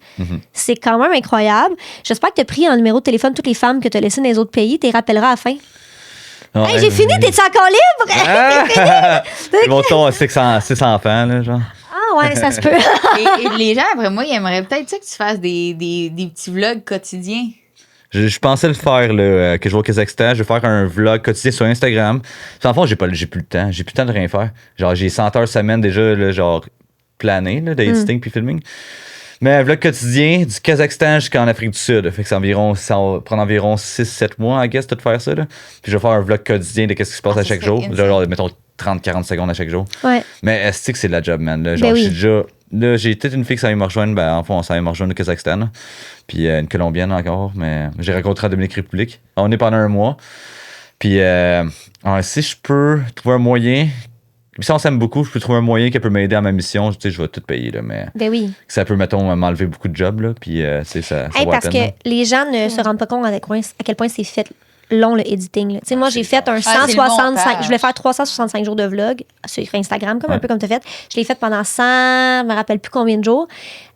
C'est quand même incroyable. J'espère que tu as pris en numéro de téléphone toutes les femmes que tu as laissées dans les autres pays. Tu les rappelleras à la fin. Ouais. Hey, j'ai fini, t'es-tu encore libre? Ah! Mon ton 600 enfants, là, genre. Ah ouais, ça se peut. Et les gens, après moi, ils aimeraient peut-être ça que tu fasses des petits vlogs quotidiens. Je pensais le faire, là, que je vais au Kazakhstan. Je vais faire un vlog quotidien sur Instagram. En fond, j'ai plus le temps. J'ai plus le temps de rien faire. Genre, j'ai 100 heures semaine déjà, là, genre, plané, là, d'editing puis filming. Mais un vlog quotidien du Kazakhstan jusqu'en Afrique du Sud. Fait que ça va prendre environ 6-7 mois, I guess, de faire ça. Là. Puis je vais faire un vlog quotidien de qu'est-ce qui se passe à chaque jour. Genre, mettons 30-40 secondes à chaque jour. Ouais. Mais est-ce que c'est de la job, man? Là? Genre, oui. je suis déjà. Là, j'ai peut-être une fille qui s'en me rejoindre. Ben, en fond, ça va me rejoindre au Kazakhstan. Là. Puis une Colombienne encore. Mais j'ai rencontré en Dominique République. On est pendant un mois. Puis si je peux trouver un moyen. Puis si on s'aime beaucoup, je peux trouver un moyen qui peut m'aider à ma mission. Tu sais, je vais tout payer, là, mais Ben oui. ça peut, mettons, m'enlever beaucoup de jobs, là, puis ça Hey, vaut la parce peine, là. que les gens ne se rendent pas compte à quel point c'est fait long le editing. Là. Tu sais, moi, j'ai fait un c'est le 165. montage. Je voulais faire 365 jours de vlog sur Instagram, un peu comme tu as fait. Je l'ai fait pendant 100, je me rappelle plus combien de jours.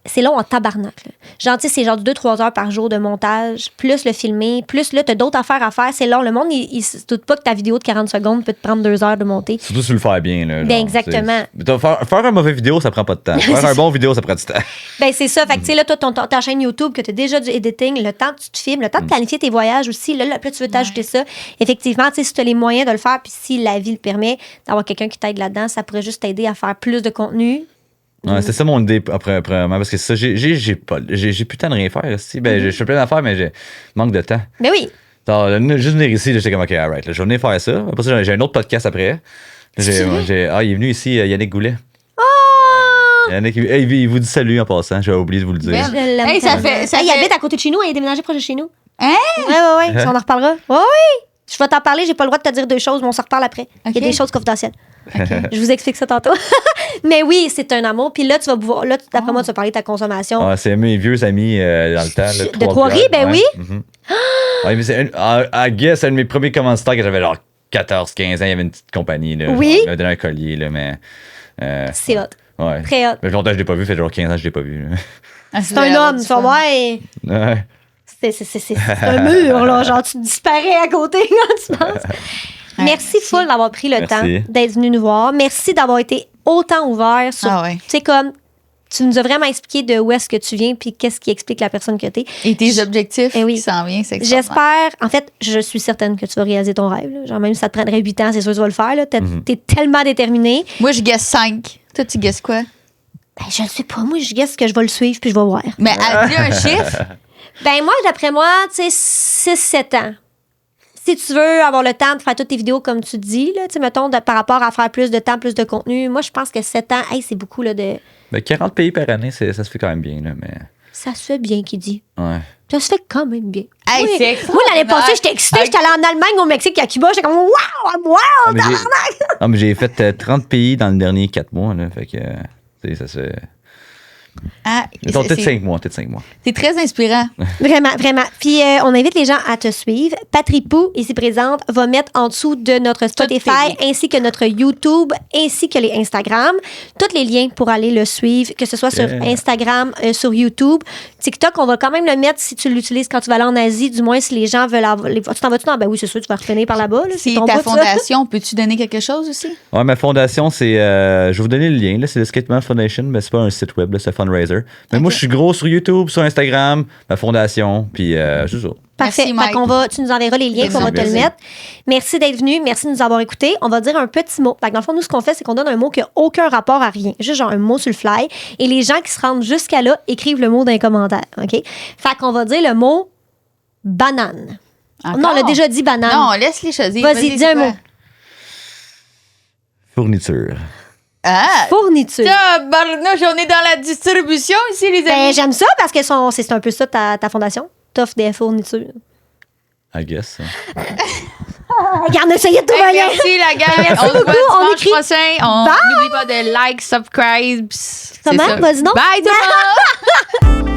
C'est long en tabarnak. Là. Genre, tu sais, c'est genre 2-3 heures par jour de montage, plus le filmer, plus là, t'as d'autres affaires à faire. C'est long. Le monde, il se doute pas que ta vidéo de 40 secondes peut te prendre 2 heures de monter. Surtout si tu le fais bien. Là, Ben, exactement. Faire un mauvais vidéo, ça prend pas de temps. Faire un bon vidéo, ça prend du temps. Ben, c'est ça. Fait que, tu sais, là, toi, ta chaîne YouTube, que tu as déjà du editing, le temps que tu te filmes, le temps de planifier tes voyages aussi, là tu veux t'ajouter ça. Effectivement, tu sais, si tu as les moyens de le faire, puis si la vie le permet, d'avoir quelqu'un qui t'aide là-dedans, ça pourrait juste t'aider à faire plus de contenu. Ouais, c'est ça mon idée après parce que ça, j'ai plus le temps de rien faire ici. Ben, je fais plein d'affaires, mais j'ai manque de temps. Ben oui. Alors, juste venir ici, j'étais comme, OK, alright, je vais venir faire ça. Après ça, j'ai un autre podcast après. Il est venu ici, Yannick Goulet. Oh! Yannick, il vous dit salut en passant, j'avais oublié de vous le dire. Ben, Je l'aime Hey, ça tellement. fait- ça Hey, il fait- habite à côté de chez nous, il est déménagé proche de chez nous. Hein? Ouais. On en reparlera. Ouais, oui. Je vais t'en parler, j'ai pas le droit de te dire 2 choses, mais on s'en reparle après. Il y Ok. a des choses confidentielles. Je vous explique ça tantôt. Mais oui, c'est un amour. Puis là, tu vas pouvoir. Là, d'après moi, tu vas parler de ta consommation. Ah, c'est mes vieux amis dans le temps. Là, De Trois-Rives, ben oui. Ouais, mais c'est I guess, c'est un de mes premiers commanditaires que j'avais genre 14-15 ans. Il y avait une petite compagnie. Là, Oui. Genre, il m'avait donné un collier, là, mais. C'est hot. Ouais. Très hot. Mais longtemps que je l'ai pas vu, fait genre 15 ans que je l'ai pas vu. Là. C'est un homme, tu vas voir. Ouais. C'est un mur, là. Genre, tu disparais à côté quand tu penses. Merci full d'avoir pris le temps d'être venu nous voir. Merci d'avoir été autant ouvert sur. Tu sais, comme. Tu nous as vraiment expliqué de où est-ce que tu viens puis qu'est-ce qui explique la personne que t'es. Et tes objectifs qui s'en viennent, c'est J'espère, en fait, je suis certaine que tu vas réaliser ton rêve. Là. Genre, même si ça te prendrait 8 ans, c'est sûr que tu vas le faire. T'es tellement déterminé. Moi, je guesse 5. Toi, tu guesses quoi? Ben, je ne sais pas. Moi, je guesse que je vais le suivre puis je vais voir. Mais dis un chiffre. Ben, moi, d'après moi, tu sais, 6-7 ans. Si tu veux avoir le temps de faire toutes tes vidéos comme tu dis, là, mettons, par rapport à faire plus de temps, plus de contenu, moi, je pense que 7 ans, c'est beaucoup là, de. Ben, 40 pays par année, ça se fait quand même bien. Là, mais... Ça se fait bien, qui dit. Ouais. Ça se fait quand même bien. Hey, oui. Moi, l'année passée, j'étais excitée. J'étais allée en Allemagne, au Mexique, à Cuba. J'étais comme, wow, tabarnak! Mais j'ai fait 30 pays dans les derniers 4 mois. Là, fait que, ça se fait. Peut-être 5 mois. C'est très inspirant. Vraiment, vraiment. Puis, on invite les gens à te suivre. Patripou, ici présente, va mettre en dessous de notre Spotify, ainsi que notre YouTube, ainsi que les Instagram. Tous les liens pour aller le suivre, que ce soit sur Instagram, sur YouTube. TikTok, on va quand même le mettre si tu l'utilises quand tu vas aller en Asie, du moins si les gens veulent avoir. Tu t'en vas-tu dans? Ben oui, c'est sûr, tu vas retenir par là-bas. Là, c'est ta fondation, peux-tu donner quelque chose aussi? Ouais, ma fondation, c'est. Je vais vous donner le lien. Là, c'est le Skateman Foundation, mais c'est pas un site web, là, c'est Fundraiser. Mais moi, je suis gros sur YouTube, sur Instagram, ma fondation, puis c'est ça. Parfait. Tu nous enverras les liens, qu'on va te le mettre. Merci d'être venu. Merci de nous avoir écoutés. On va dire un petit mot. Dans le fond, nous, ce qu'on fait, c'est qu'on donne un mot qui n'a aucun rapport à rien. Juste genre un mot sur le fly. Et les gens qui se rendent jusqu'à là écrivent le mot dans les commentaires. OK? Fait qu'on va dire le mot banane. Encore? Non, on l'a déjà dit banane. Non, laisse-les choisir. Vas-y, dis un mot. Fourniture. Fourniture. Barnouche, on est dans la distribution ici, les amis. Ben, j'aime ça parce que c'est un peu ça ta fondation. T'offres des fournitures. I guess. Regarde, essayez de trouver rien. Merci, la gang. Merci beaucoup. On écrit prochain. N'oublie pas de like, subscribe. Comment? Vas-y, non. Bye, tout le monde.